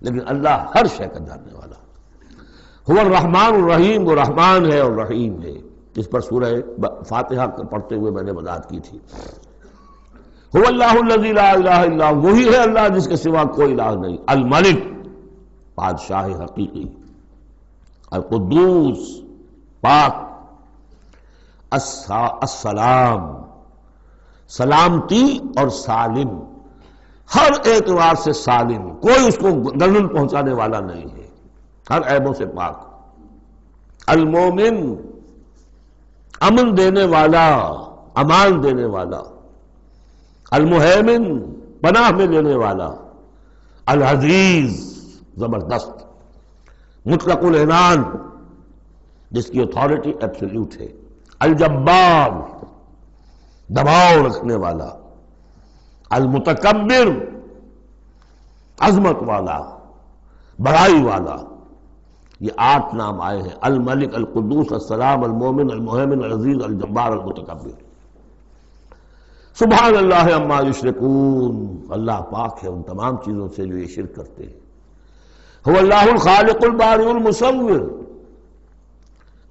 لیکن اللہ ہر شے کا جاننے والا۔ هو الرحمن الرحیم، وہ رحمان ہے اور رحیم ہے، اس پر سورہ فاتحہ پڑھتے ہوئے میں نے وضاحت کی تھی۔ هو اللہ الذی لا الہ الا هو، وہی ہے اللہ جس کے سوا کوئی الہ نہیں، الملک بادشاہ حقیقی، القدوس پاک، السلام سلامتی اور سالم، ہر اعتبار سے سالم، کوئی اس کو گلن پہنچانے والا نہیں ہے، ہر عیبوں سے پاک، المومن امن دینے والا، امان دینے والا، المہیمن پناہ میں لینے والا، العزیز زبردست، مطلق العنان جس کی اتھارٹی ایبسلیوٹ ہے، الجبار دباؤ رکھنے والا، المتکبر عظمت والا، بڑائی والا۔ یہ 8 نام آئے ہیں، الملک، القدوس، السلام، المومن، المہیمن، العزیز، الجبار، المتکبر۔ سبحان اللہ عما یشرکون، اللہ پاک ہے ان تمام چیزوں سے جو یہ شرک کرتے ہیں۔ هو اللہ الخالق البارئ المصور،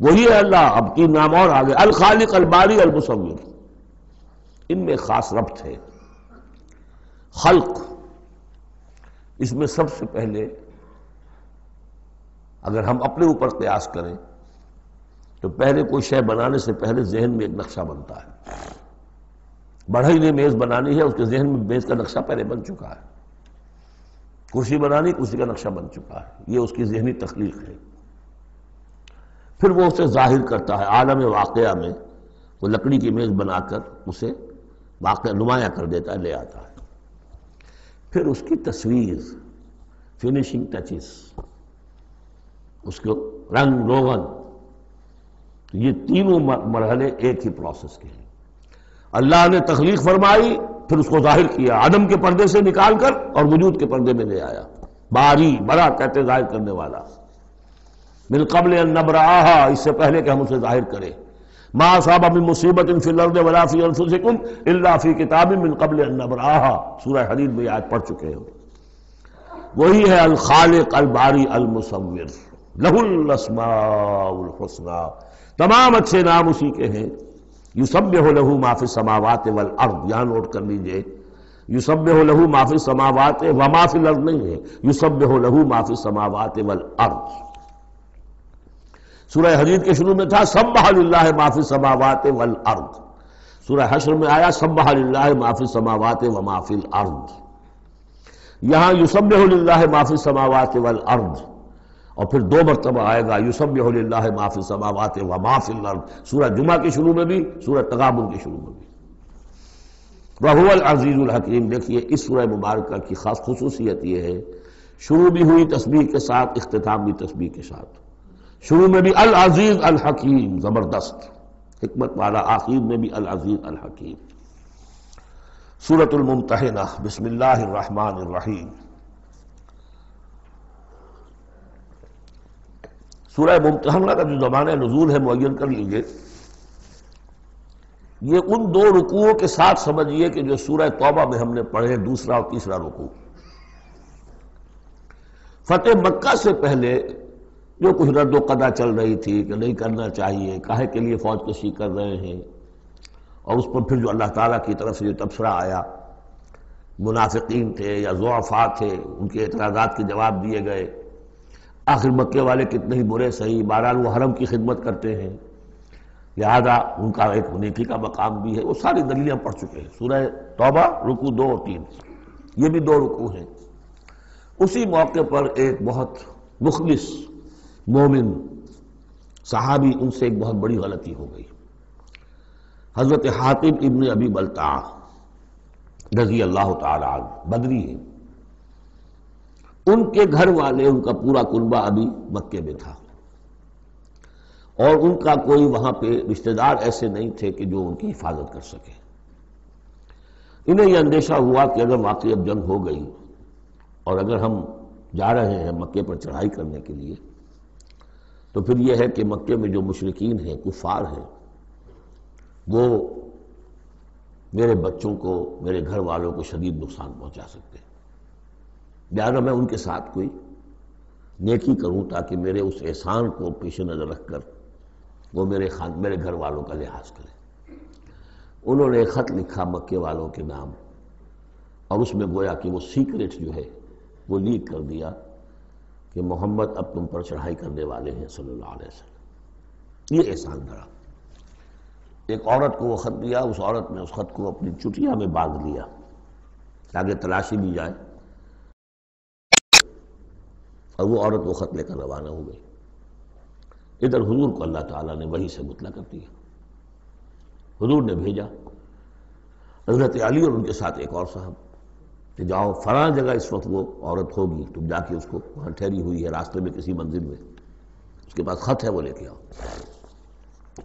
وہی ہے اللہ، اب 3 نام اور آگے، الخالق، الباری، المصور، ان میں خاص ربط ہے۔ خلق، اس میں سب سے پہلے اگر ہم اپنے اوپر قیاس کریں تو پہلے کوئی شے بنانے سے پہلے ذہن میں ایک نقشہ بنتا ہے، بڑھئی نے میز بنانی ہے، اس کے ذہن میں میز کا نقشہ پہلے بن چکا ہے، کرسی بنانی، کرسی کا نقشہ بن چکا ہے، یہ اس کی ذہنی تخلیق ہے۔ پھر وہ اسے ظاہر کرتا ہے عالم واقعہ میں، وہ لکڑی کی میز بنا کر اسے واقعہ نمایاں کر دیتا ہے، لے آتا ہے۔ پھر اس کی تصویر، فنیشنگ ٹچز، اس کو رنگ روغن، یہ تینوں مرحلے ایک ہی پروسیس کے ہیں۔ اللہ نے تخلیق فرمائی، پھر اس کو ظاہر کیا، عدم کے پردے سے نکال کر اور وجود کے پردے میں لے آیا، باری بڑا کہتے ظاہر کرنے والا، من قبل ان نبرأہا، اس سے پہلے کہ ہم اسے ظاہر کریں، ما اصاب من مصیبت فی الارض ولا فی انفسکم الا فی کتاب من قبل ان نبرأہا، سورہ حدید میں آیت پڑھ چکے ہو۔ وہی ہے الخالق، الباری، المصور، لہ الاسماء الحسنی، تمام اچھے نام اسی کے ہیں۔ یسبح لہ ما فی السماوات والارض، یہاں نوٹ کر لیجئے، یسبح لہ ما فی السماوات وما فی الارض نہیں ہے، یسبح لہ ما فی السماوات والارض۔ سورہ حدید کے شروع میں تھا سبح للہ ما فی السماوات والارض، سورہ حشر میں آیا سبح للہ ما فی السماوات وما فی الارض، یہاں یسبح للہ ما فی السماوات والارض، اور پھر دو مرتبہ آئے گا یسبح للہ ما فی السماوات وما فی الارض، سورہ جمعہ کے شروع میں بھی، سورہ تغابن کے شروع میں بھی۔ وَهُوَ الْعَزِيزُ الْحَكِيمُ۔ دیکھیے اس سورہ مبارکہ کی خاص خصوصیت یہ ہے، شروع بھی ہوئی تسبیح کے ساتھ، اختتام بھی تسبیح کے ساتھ، شروع میں بھی العزیز الحکیم، زبردست حکمت والا، آخر میں بھی العزیز الحکیم۔ سورۃ الممتحنہ، بسم اللہ الرحمن الرحیم۔ سورہ ممتحنہ کا جو زمانہ نزول ہے معین کر لیجئے، یہ ان دو رکوعوں کے ساتھ سمجھیے کہ جو سورہ توبہ میں ہم نے پڑھے، دوسرا اور تیسرا رکوع۔ فتح مکہ سے پہلے جو کچھ رد و قدا چل رہی تھی کہ نہیں کرنا چاہیے، کاہے کے لیے فوج کشی کر رہے ہیں، اور اس پر پھر جو اللہ تعالیٰ کی طرف سے جو تبصرہ آیا، منافقین تھے یا ضعفاء تھے، ان کے اعتراضات کے جواب دیے گئے، آخر مکے والے کتنے ہی برے صحیح، بہرحال وہ حرم کی خدمت کرتے ہیں، لہذا ان کا ایک نیکی کا مقام بھی ہے، وہ ساری دلیلیں ہم پڑھ چکے ہیں۔ سورہ توبہ رکوع 2 اور 3، یہ بھی 2 رکوع ہیں۔ اسی موقع پر ایک بہت مخلص مومن صحابی، ان سے ایک بہت بڑی غلطی ہو گئی۔ حضرت حاتب ابن ابی بلتع رضی اللہ تعالی عنہ، بدری ہیں، ان کے گھر والے، ان کا پورا کنبہ ابھی مکے میں تھا، اور ان کا کوئی وہاں پہ رشتہ دار ایسے نہیں تھے کہ جو ان کی حفاظت کر سکے۔ انہیں یہ اندیشہ ہوا کہ اگر واقعی اب جنگ ہو گئی اور اگر ہم جا رہے ہیں مکے پر چڑھائی کرنے کے لیے، تو پھر یہ ہے کہ مکے میں جو مشرکین ہیں، کفار ہیں، وہ میرے بچوں کو، میرے گھر والوں کو شدید نقصان پہنچا سکتے ہیں، لہٰذا میں ان کے ساتھ کوئی نیکی کروں تاکہ میرے اس احسان کو پیش نظر رکھ کر وہ میرے گھر والوں کا لحاظ کریں۔ انہوں نے ایک خط لکھا مکے والوں کے نام، اور اس میں گویا کہ وہ سیکریٹ جو ہے وہ لیک کر دیا کہ محمد اب تم پر چڑھائی کرنے والے ہیں صلی اللہ علیہ وسلم۔ یہ احسان دھرا۔ ایک عورت کو وہ خط دیا، اس عورت نے اس خط کو اپنی چٹیا میں باندھ لیا تاکہ تلاشی لی جائے، اور وہ عورت وہ خط لے کر روانہ ہو گئی۔ ادھر حضور کو اللہ تعالیٰ نے وحی سے مطلع کر دیا۔ حضور نے بھیجا حضرت علی اور ان کے ساتھ ایک اور صاحب کہ جاؤ فلاں جگہ اس وقت وہ عورت ہوگی، تم جا کے اس کو، وہاں ٹھہری ہوئی ہے راستے میں کسی منزل میں، اس کے پاس خط ہے، وہ لے کے آؤ۔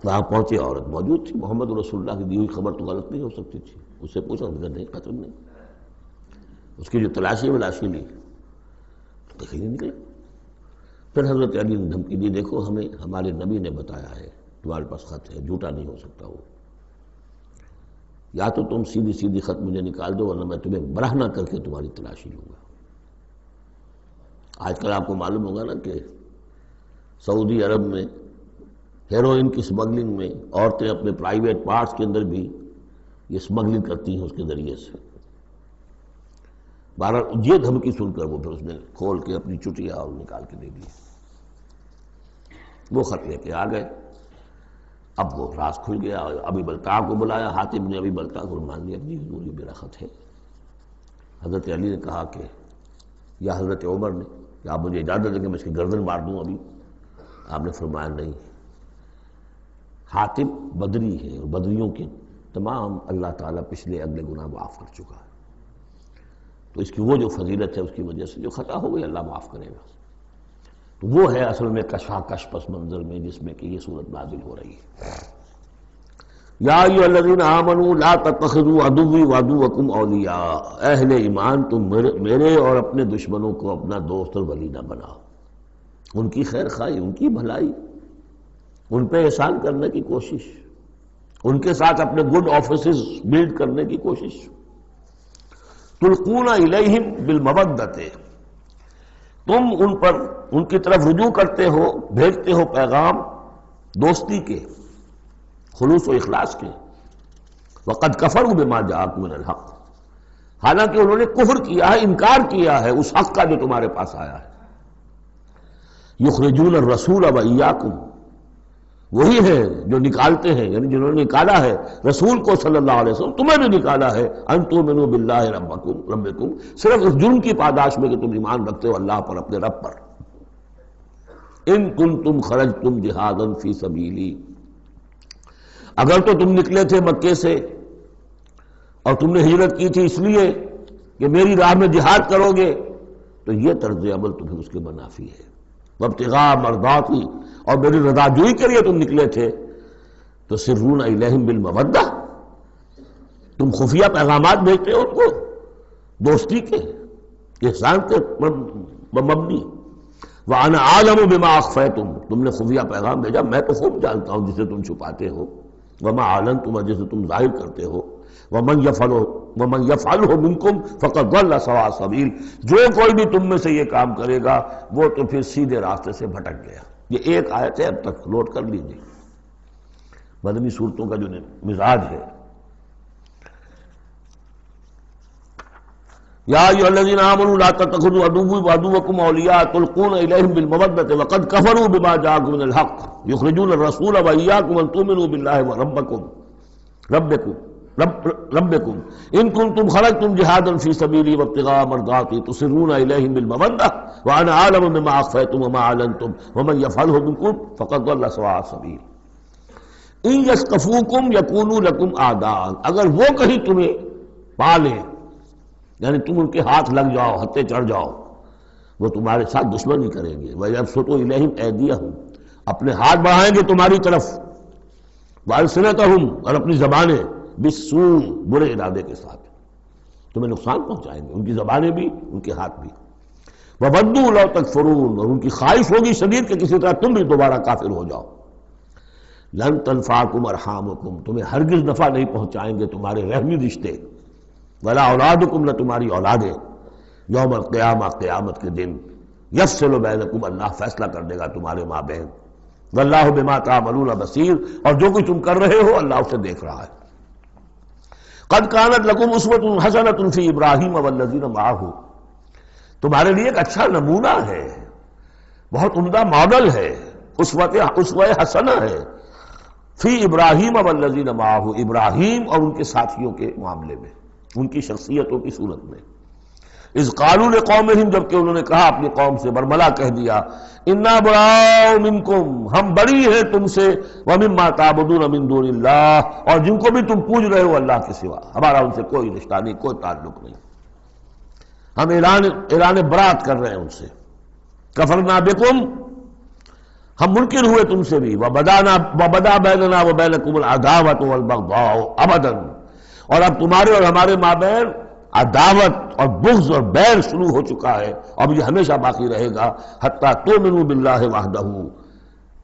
وہاں پہنچے، عورت موجود تھی، محمد رسول اللہ کی دی ہوئی خبر تو غلط نہیں ہو سکتی تھی۔ اس سے پوچھا، نہیں قتل نہیں۔ اس کی جو تلاشی لی تو کہیں نہیں نکلے۔ پھر حضرت علی نے دھمکی دی، دیکھو ہمیں ہمارے نبی نے بتایا ہے تمہارے پاس خط ہے، جھوٹا نہیں ہو سکتا وہ، یا تو تم سیدھی سیدھی خط مجھے نکال دو ورنہ میں تمہیں برہنہ کر کے تمہاری تلاشی لوں گا۔ آج کل آپ کو معلوم ہوگا نا کہ سعودی عرب میں ہیروئن کی سمگلنگ میں عورتیں اپنے پرائیویٹ پارٹس کے اندر بھی یہ سمگلنگ کرتی ہیں اس کے ذریعے سے۔ بہرحال یہ دھمکی سن کر وہ پھر اس نے کھول کے اپنی چٹیا اور نکال کے دے دی، وہ خط لے کے آ گئے۔ اب وہ راز کھل گیا، اور ابی بلتع کو بلایا، حاتب نے ابی بلتع کو مان لیا، جی حضور یہ میرا خط ہے۔ حضرت علی نے کہا کہ، یا حضرت عمر نے کہ آپ مجھے اجازت دیں کہ میں اس کی گردن مار دوں ابھی؟ آپ نے فرمایا نہیں، حاتب بدری ہے، اور بدریوں کے تمام اللہ تعالیٰ پچھلے اگلے گناہ معاف کر چکا ہے، تو اس کی وہ جو فضیلت ہے اس کی وجہ سے جو خطا ہو گئی اللہ معاف کرے گا۔ تو وہ ہے اصل میں کشاکش پس منظر میں جس میں کہ یہ صورت نازل ہو رہی ہے۔ یا ایھا الذین آمنوا لا تتخذوا عدوی وعدوکم اولیاء، اہل ایمان تم میرے اور اپنے دشمنوں کو اپنا دوست اور ولی نہ بناؤ۔ ان کی خیر خواہی، ان کی بھلائی، ان پہ احسان کرنے کی کوشش، ان کے ساتھ اپنے گڈ آفیسز بلڈ کرنے کی کوشش۔ تلقون الیہم بالمودۃ، تم ان پر ان کی طرف رجوع کرتے ہو، بھیجتے ہو پیغام دوستی کے، خلوص و اخلاص کے۔ وقد کفروا بما جاءکم من الحق، حالانکہ انہوں نے کفر کیا ہے، انکار کیا ہے اس حق کا جو تمہارے پاس آیا ہے۔ یخرجون الرسول وایاکم، وہی ہے جو نکالتے ہیں، یعنی جنہوں نے نکالا ہے رسول کو صلی اللہ علیہ وسلم، تمہیں بھی نکالا ہے، ان تؤمنوا باللہ ربکم، صرف اس جرم کی پاداش میں کہ تم ایمان رکھتے ہو اللہ پر، اپنے رب پر۔ ان کنتم خرجتم جہادا فی سبیلی، اگر تو تم نکلے تھے مکے سے اور تم نے ہجرت کی تھی اس لیے کہ میری راہ میں جہاد کرو گے، تو یہ طرز عمل تمہیں اس کے منافی ہے۔ وابتغاء مرضاتی، اور میری رضا جوئی کے لیے تم نکلے تھے، تو سرون الیہم بالمودہ، تم خفیہ پیغامات بھیجتے ہو ان کو دوستی کے، احسان کے مبنی۔ وَأَنَا أَعْلَمُ بِمَا أَخْفَيْتُمْ، تم نے خفیہ پیغام بھیجا، میں تو خوب جانتا ہوں جسے تم چھپاتے ہو، وَمَا أَعْلَنْتُمْ، جسے تم ظاہر کرتے ہو، وَمَنْ يَفْعَلْهُ مِنْكُمْ فَقَدْ ضَلَّ سَوَاءَ السَّبِيلِ، جو کوئی بھی تم میں سے یہ کام کرے گا وہ تو پھر سیدھے راستے سے بھٹک گیا۔ یہ ایک آیت ہے، اب تک نوٹ کر لیجیے مدنی صورتوں کا جو مزاج ہے۔ یا ایھا الذین آمنوا لا تتخذوا عدوی وعدوکم اولیاء تلقون الیہم بالمودۃ وقد کفروا بما جاءکم من الحق یخرجون الرسول وایاکم ان تؤمنوا باللہ ربکم ان کنتم خرجتم جہادا فی سبیلی وابتغاء مرضاتی تسرون الیہم بالمودۃ وانا اعلم بما اخفیتم وما اعلنتم ومن یفعلہ منکم فقد ضل سواء السبیل۔ ان یثقفوکم یکونوا لکم اعداء، اگر وہ کہیں تمہیں پا لیں، یعنی تم ان کے ہاتھ لگ جاؤ، ہتھے چڑھ جاؤ، وہ تمہارے ساتھ دشمنی کریں گے۔ وَيَبْسُطُوا إِلَيْهِمْ أَيْدِيَهُمْ، اپنے ہاتھ بڑھائیں گے تمہاری طرف، وَأَلْسِنَتَهُمْ، اور اپنی زبانیں، بِالسُّوءِ، برے ارادے کے ساتھ تمہیں نقصان پہنچائیں گے، ان کی زبانیں بھی ان کے ہاتھ بھی۔ وَوَدُّوا لَوْ تَكْفُرُونَ، اور ان کی خواہش ہوگی شدید کہ کسی طرح تم بھی دوبارہ کافر ہو جاؤ۔ لَن تَنفَعَكُمْ أَرْحَامُكُمْ، تمہیں ہرگز نفع نہیں پہنچائیں گے تمہارے رحمی رشتے، ولا اولادکم، نہ تمہاری اولادیں، یوم القیامہ، قیامت کے دن، یفصل بینکم، اللہ فیصلہ کر دے گا تمہارے مابین، واللہ بما تعملون بصیر، اور جو کچھ تم کر رہے ہو اللہ اسے دیکھ رہا ہے۔ قد کانت لکم اسوۃ حسنۃ فی ابراہیم والذین معہ، تمہارے لیے ایک اچھا نمونہ ہے، بہت عمدہ ماڈل ہے، اسوہ حسنہ ہے، فی ابراہیم والذین معہ، ابراہیم اور ان کے ساتھیوں کے معاملے میں، ان کی شخصیتوں کی صورت میں۔ اذ قالوا لقومہم، جبکہ انہوں نے کہا اپنی قوم سے، برملا کہہ دیا، انا براء منکم، ہم بری ہیں تم سے، ومما تعبدون من دون اللہ، اور جن کو بھی تم پوج رہے ہو اللہ کے سوا، ہمارا ان سے کوئی رشتہ نہیں، کوئی تعلق نہیں، ہم اعلان برات کر رہے ہیں ان سے۔ کفرنا بکم، ہم منکر ہوئے تم سے بھی، وبدا بیننا وبینکم العداوۃ والبغضاء ابدا، اور اب تمہارے اور ہمارے مابین عداوت اور بغض اور بیل شروع ہو چکا ہے، اب یہ ہمیشہ باقی رہے گا، حتیٰ تؤمنوا باللہ وحدہ،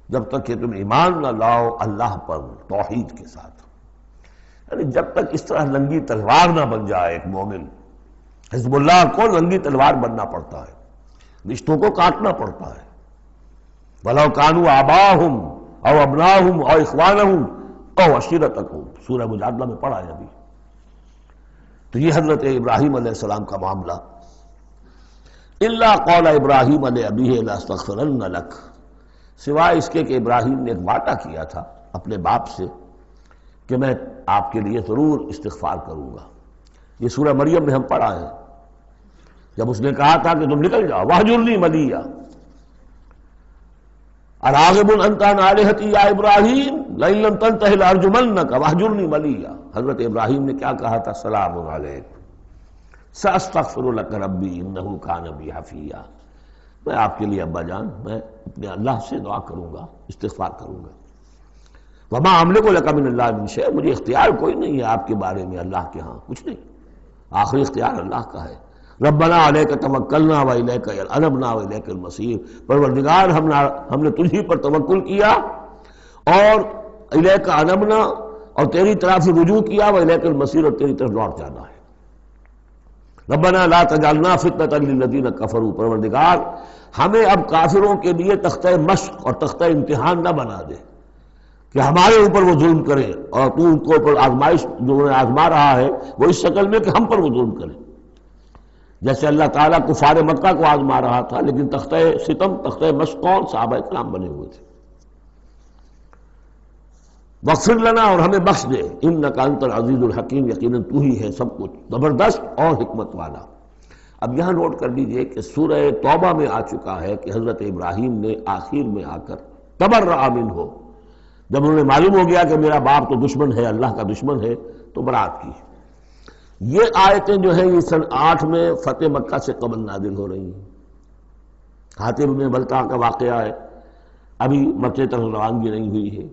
جب تک کہ تم ایمان نہ لاؤ اللہ پر توحید کے ساتھ، یعنی جب تک اس طرح ننگی تلوار نہ بن جائے ایک مومن۔ حزب اللہ کو ننگی تلوار بننا پڑتا ہے، رشتوں کو کاٹنا پڑتا ہے، وَلَوْ كَانُوا آبَاءَهُمْ أَوْ أَبْنَاءَهُمْ أَوْ إِخْوَانَهُمْ أَوْ عَشِيرَتَهُمْ، سورہ مجادلہ میں پڑھا ہے ابھی۔ تو یہ حضرت ابراہیم علیہ السلام کا معاملہ، الا قول ابراہیم لأبیہ لأستغفرن لک، سوائے اس کے کہ ابراہیم نے ایک وعدہ کیا تھا اپنے باپ سے کہ میں آپ کے لیے ضرور استغفار کروں گا۔ یہ سورہ مریم میں ہم پڑھا ہے، جب اس نے کہا تھا کہ تم نکل جاؤ، واہجرنی ملیہ، اراغب انت عن آلہتی یا ابراہیم لئن لم تنتہ لارجمنک واہجرنی ملیہ، حضرت ابراہیم نے کیا کہا تھا؟ سلام علیک ساستغفر لک ربی انہ کان بی حفیہ، میں آپ کے لیے ابا جان، میں اپنے اللہ سے دعا کروں گا، استغفار کروں گا۔ وما املک لک من اللہ من شیء، مجھے اختیار کوئی نہیں ہے آپ کے بارے میں اللہ کے ہاں، کچھ نہیں، آخری اختیار اللہ کا ہے۔ ربنا علیک توکلنا والیک انبنا والیک المصیر، پروردگار ہم نے تجھی پر توکل کیا اور الیک انبنا، اور تیری طرف رجوع کیا، والیک المصیر، اور تیری طرف لوٹ جانا ہے۔ ربنا لا تجعلنا فتنۃ للذین کفروا، پروردگار ہمیں اب کافروں کے لیے تختہ مشق اور تختہ امتحان نہ بنا دے کہ ہمارے اوپر وہ ظلم کرے، اور تو ان کو اوپر آزمائش جو انہیں آزما رہا ہے وہ اس شکل میں کہ ہم پر وہ ظلم کرے۔ جیسے اللہ تعالیٰ کفار مکہ کو آزما رہا تھا، لیکن تختہ ستم، تختہ مشقون صحابہ کرام بنے ہوئے تھے۔ وغفر لنا، اور ہمیں بخش دے، انک انت العزیز الحکیم، یقیناً تو ہی ہے سب کچھ زبردست اور حکمت والا۔ اب یہاں نوٹ کر لیجئے کہ سورہ توبہ میں آ چکا ہے کہ حضرت ابراہیم نے آخر میں آ کر تبرأ منہ، جب انہوں نے معلوم ہو گیا کہ میرا باپ تو دشمن ہے، اللہ کا دشمن ہے، تو برات کی۔ یہ آیتیں جو ہیں یہ سن 8 میں فتح مکہ سے قبل نازل ہو رہی ہیں۔ حاطب بن بلتع کا واقعہ ہے، ابھی مکے تک روانگی نہیں ہوئی ہے،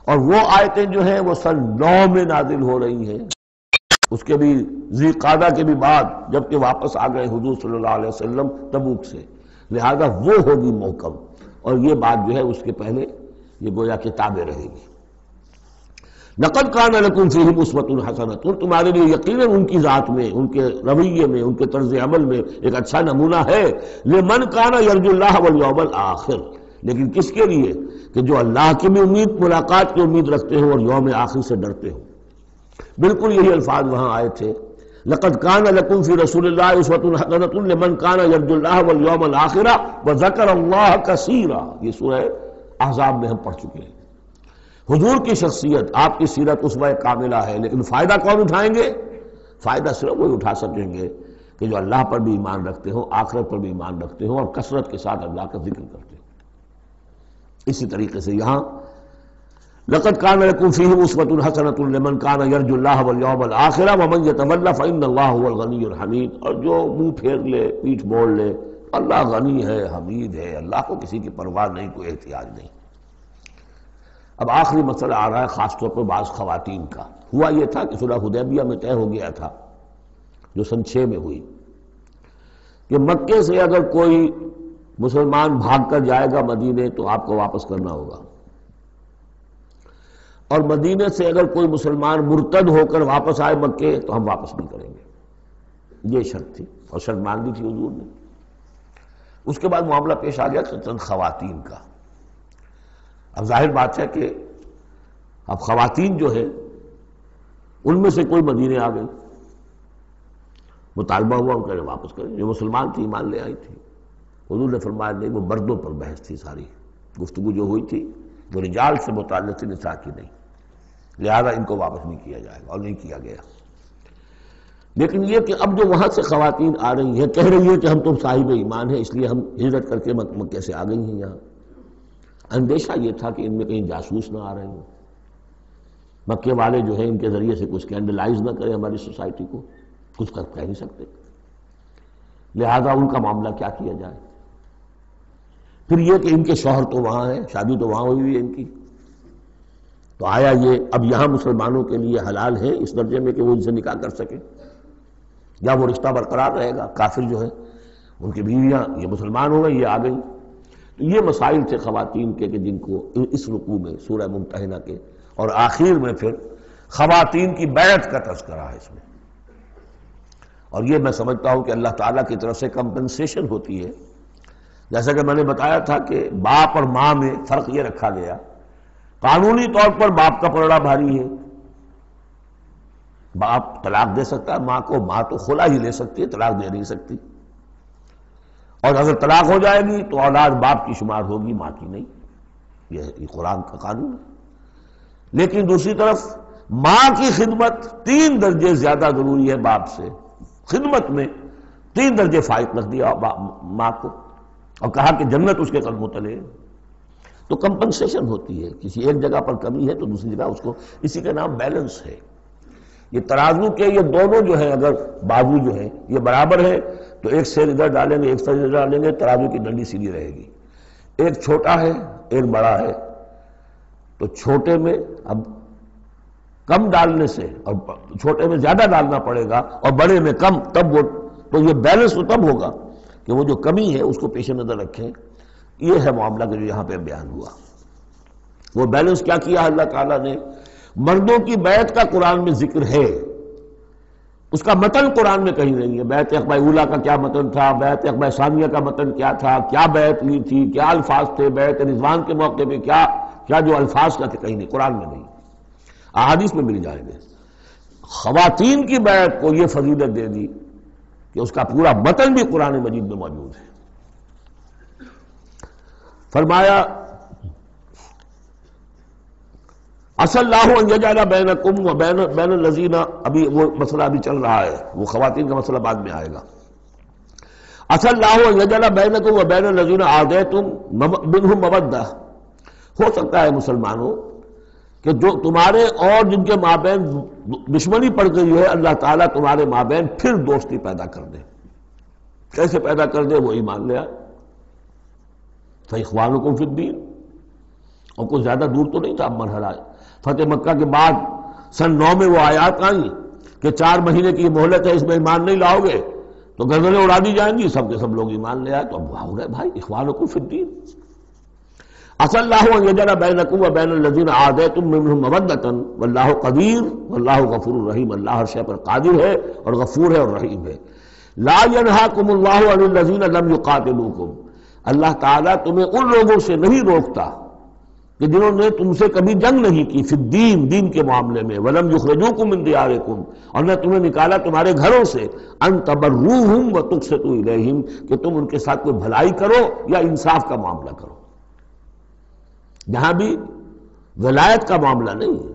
اور وہ آیتیں جو ہیں وہ سن 9 میں نازل ہو رہی ہیں، اس کے بھی ذی قعدہ کے بھی بعد، جبکہ واپس آ گئے حضور صلی اللہ علیہ وسلم تبوک سے، لہذا وہ ہوگی محکم، اور یہ بات جو ہے اس کے پہلے یہ گویا کہ تابع رہے گی۔ لقد کان لکم فیہم اسوۃ حسنۃ، تمہارے لیے یقیناً ان کی ذات میں، ان کے رویے میں، ان کے طرز عمل میں ایک اچھا نمونہ ہے، لمن کان یرجو اللہ والیوم الآخر، لیکن کس کے لیے؟ کہ جو اللہ کی بھی امید، ملاقات کی امید رکھتے ہو اور یوم آخر سے ڈرتے ہو۔ بالکل یہی الفاظ وہاں آئے تھے، لقد کان لکم فی رسول اللہ اسوۃ حسنۃ لمن کان یرجو اللہ والیوم الآخر وذکر اللہ کثیرا، یہ سورہ احزاب میں ہم پڑھ چکے ہیں۔ حضور کی شخصیت، آپ کی سیرت اسوہ کاملہ ہے، لیکن فائدہ کون اٹھائیں گے؟ فائدہ صرف وہی اٹھا سکیں گے کہ جو اللہ پر بھی ایمان رکھتے ہوں، آخرت پر بھی ایمان رکھتے ہوں، اور کثرت کے ساتھ اللہ کا ذکر کرتے ہوں۔ اسی طریقے سے یہاں لقد کان لکم فیہم اسوۃ حسنۃ لمن کان یرجو اللہ والیوم الآخر ومن یتولی فإن اللہ هو الغنی الحمید، اور جو منہ پھیر لے، پیٹھ موڑ لے، اللہ غنی ہے، حمید ہے، اللہ کو کسی کی پرواہ نہیں، کوئی احتیاج نہیں۔ اب آخری مسئلہ آ رہا ہے خاص طور پر بعض خواتین کا۔ ہوا یہ تھا کہ صلح حدیبیہ میں طے ہو گیا تھا، جو سن 6 میں ہوئی، کہ مکے سے اگر کوئی مسلمان بھاگ کر جائے گا مدینے تو آپ کو واپس کرنا ہوگا، اور مدینے سے اگر کوئی مسلمان مرتد ہو کر واپس آئے مکے تو ہم واپس نہیں کریں گے۔ یہ شرط تھی، اور شرط مان لی تھی حضور نے۔ اس کے بعد معاملہ پیش آ گیا چند خواتین کا۔ اب ظاہر بات ہے کہ اب خواتین جو ہے ان میں سے کوئی مدینے آ گئی، مطالبہ ہوا ان کا واپس کریں، جو مسلمان تھی ایمان لے آئی تھی۔ حضور نے فرمایا نہیں، وہ مردوں پر بحث تھی، ساری گفتگو جو ہوئی تھی وہ رجال سے متعلق تھی، نساء کی نہیں، لہذا ان کو واپس نہیں کیا جائے گا، اور نہیں کیا گیا۔ لیکن یہ کہ اب جو وہاں سے خواتین آ رہی ہیں، کہہ رہی ہیں کہ ہم تو صاحب ایمان ہیں، اس لیے ہم ہجرت کر کے مکے سے آ گئی ہیں یہاں۔ اندیشہ یہ تھا کہ ان میں کہیں جاسوس نہ آ رہے ہوں، مکے والے جو ہیں ان کے ذریعے سے کچھ اسکینڈلائز نہ کریں ہماری سوسائٹی کو، کچھ کہہ نہیں سکتے، لہذا ان کا معاملہ کیا کیا جائے۔ پھر یہ کہ ان کے شوہر تو وہاں ہیں، شادی تو وہاں ہوئی ہے ان کی، تو آیا یہ اب یہاں مسلمانوں کے لیے حلال ہے اس درجے میں کہ وہ ان سے نکاح کر سکیں، یا وہ رشتہ برقرار رہے گا؟ کافر جو ہے ان کی بیویاں یہ مسلمان ہو گئی، یہ آ گئی۔ تو یہ مسائل تھے خواتین کے کہ جن کو اس رکوع میں سورہ ممتحنہ کے اور آخر میں پھر خواتین کی بیعت کا تذکرہ ہے اس میں۔ اور یہ میں سمجھتا ہوں کہ اللہ تعالیٰ کی طرف سے کمپنسیشن ہوتی ہے، جیسا کہ میں نے بتایا تھا کہ باپ اور ماں میں فرق یہ رکھا گیا، قانونی طور پر باپ کا پلڑا بھاری ہے، باپ طلاق دے سکتا ہے ماں کو، ماں تو خلا ہی لے سکتی ہے، طلاق دے نہیں سکتی، اور اگر طلاق ہو جائے گی تو اولاد باپ کی شمار ہوگی، ماں کی نہیں، یہ قرآن کا قانون ہے۔ لیکن دوسری طرف ماں کی خدمت 3 درجے زیادہ ضروری ہے باپ سے، خدمت میں 3 درجے فائق رکھ دیا ماں کو، اور کہا کہ جنت اس کے قدموں تلے ہے۔ تو کمپنسیشن ہوتی ہے، کسی ایک جگہ پر کمی ہے تو دوسری جگہ اس کو، اسی کا نام بیلنس ہے۔ یہ ترازو کے یہ دونوں جو ہیں، اگر بازو جو ہیں یہ برابر ہے تو ایک سیر ادھر ڈالیں گے، ایک سیر ادھر ڈالیں گے، ترازو کی ڈنڈی سیدھی رہے گی۔ ایک چھوٹا ہے ایک بڑا ہے، تو چھوٹے میں اب کم ڈالنے سے، اور چھوٹے میں زیادہ ڈالنا پڑے گا اور بڑے میں کم، تب وہ، تو یہ بیلنس تو تب ہوگا کہ وہ جو کمی ہے اس کو پیش نظر رکھیں۔ یہ ہے معاملہ کہ جو یہاں پہ بیان ہوا۔ وہ بیلنس کیا کیا اللہ تعالیٰ نے؟ مردوں کی بیعت کا قرآن میں ذکر ہے، اس کا متن قرآن میں کہیں نہیں ہے۔ بیعت عقبہ اولیٰ کا کیا متن تھا، بیعت عقبہ ثانیہ کا متن کیا تھا، کیا بیعت لی تھی، کیا الفاظ تھے، بیعت رضوان کے موقع پہ کیا جو الفاظ کا تھے، کہیں نہیں، قرآن میں نہیں، احادیث میں مل جائیں گے۔ خواتین کی بیعت کو یہ فضیلت دے دی کہ اس کا پورا متن بھی قرآن مجید میں موجود ہے۔ فرمایا عسى اللہ ان یجعل بینکم و بین الذین، ابھی وہ مسئلہ ابھی چل رہا ہے، وہ خواتین کا مسئلہ بعد میں آئے گا۔ عسى اللہ ان یجعل بینکم و بین الذین عادیتم منہم مودہ، ہو سکتا ہے مسلمانوں کہ جو تمہارے اور جن کے مابین دشمنی پڑ گئی ہے، اللہ تعالیٰ تمہارے مابین پھر دوستی پیدا کر دے۔ کیسے پیدا کر دے؟ وہ ایمان لے آئے، فاخوانکم فی الدین، اور کوئی زیادہ دور تو نہیں تھا اب مرحلہ۔ فتح مکہ کے بعد سن 9 میں وہ آیات آئیں کہ 4 مہینے کی یہ مہلت ہے، اس میں ایمان نہیں لاؤ گے تو گردنیں اڑا دی جائیں گی، سب کے سب لوگ ایمان لے آئے، تو اب ہو گئے بھائی اخوانکم فی الدین۔ عسى اللہ ان یجعل بینکم و بین الذین عادیتم منہم مودۃ واللہ قدیر واللہ غفور رحیم، اللہ ہر شے پر قادر ہے اور غفور ہے اور رحیم ہے۔ لا ینہاکم اللہ عن الذین لم یقاتلوکم، اللہ تعالیٰ تمہیں ان لوگوں سے نہیں روکتا کہ جنہوں نے تم سے کبھی جنگ نہیں کی، فی الدین، دین کے معاملے میں، ولم یخرجوکم من دیارکم، اور نہ تمہیں نکالا تمہارے گھروں سے، ان تبروہم وتقسطوا الیہم، کہ تم ان کے ساتھ کوئی بھلائی کرو یا انصاف کا معاملہ کرو۔ یہاں بھی ولایت کا معاملہ نہیں ہے،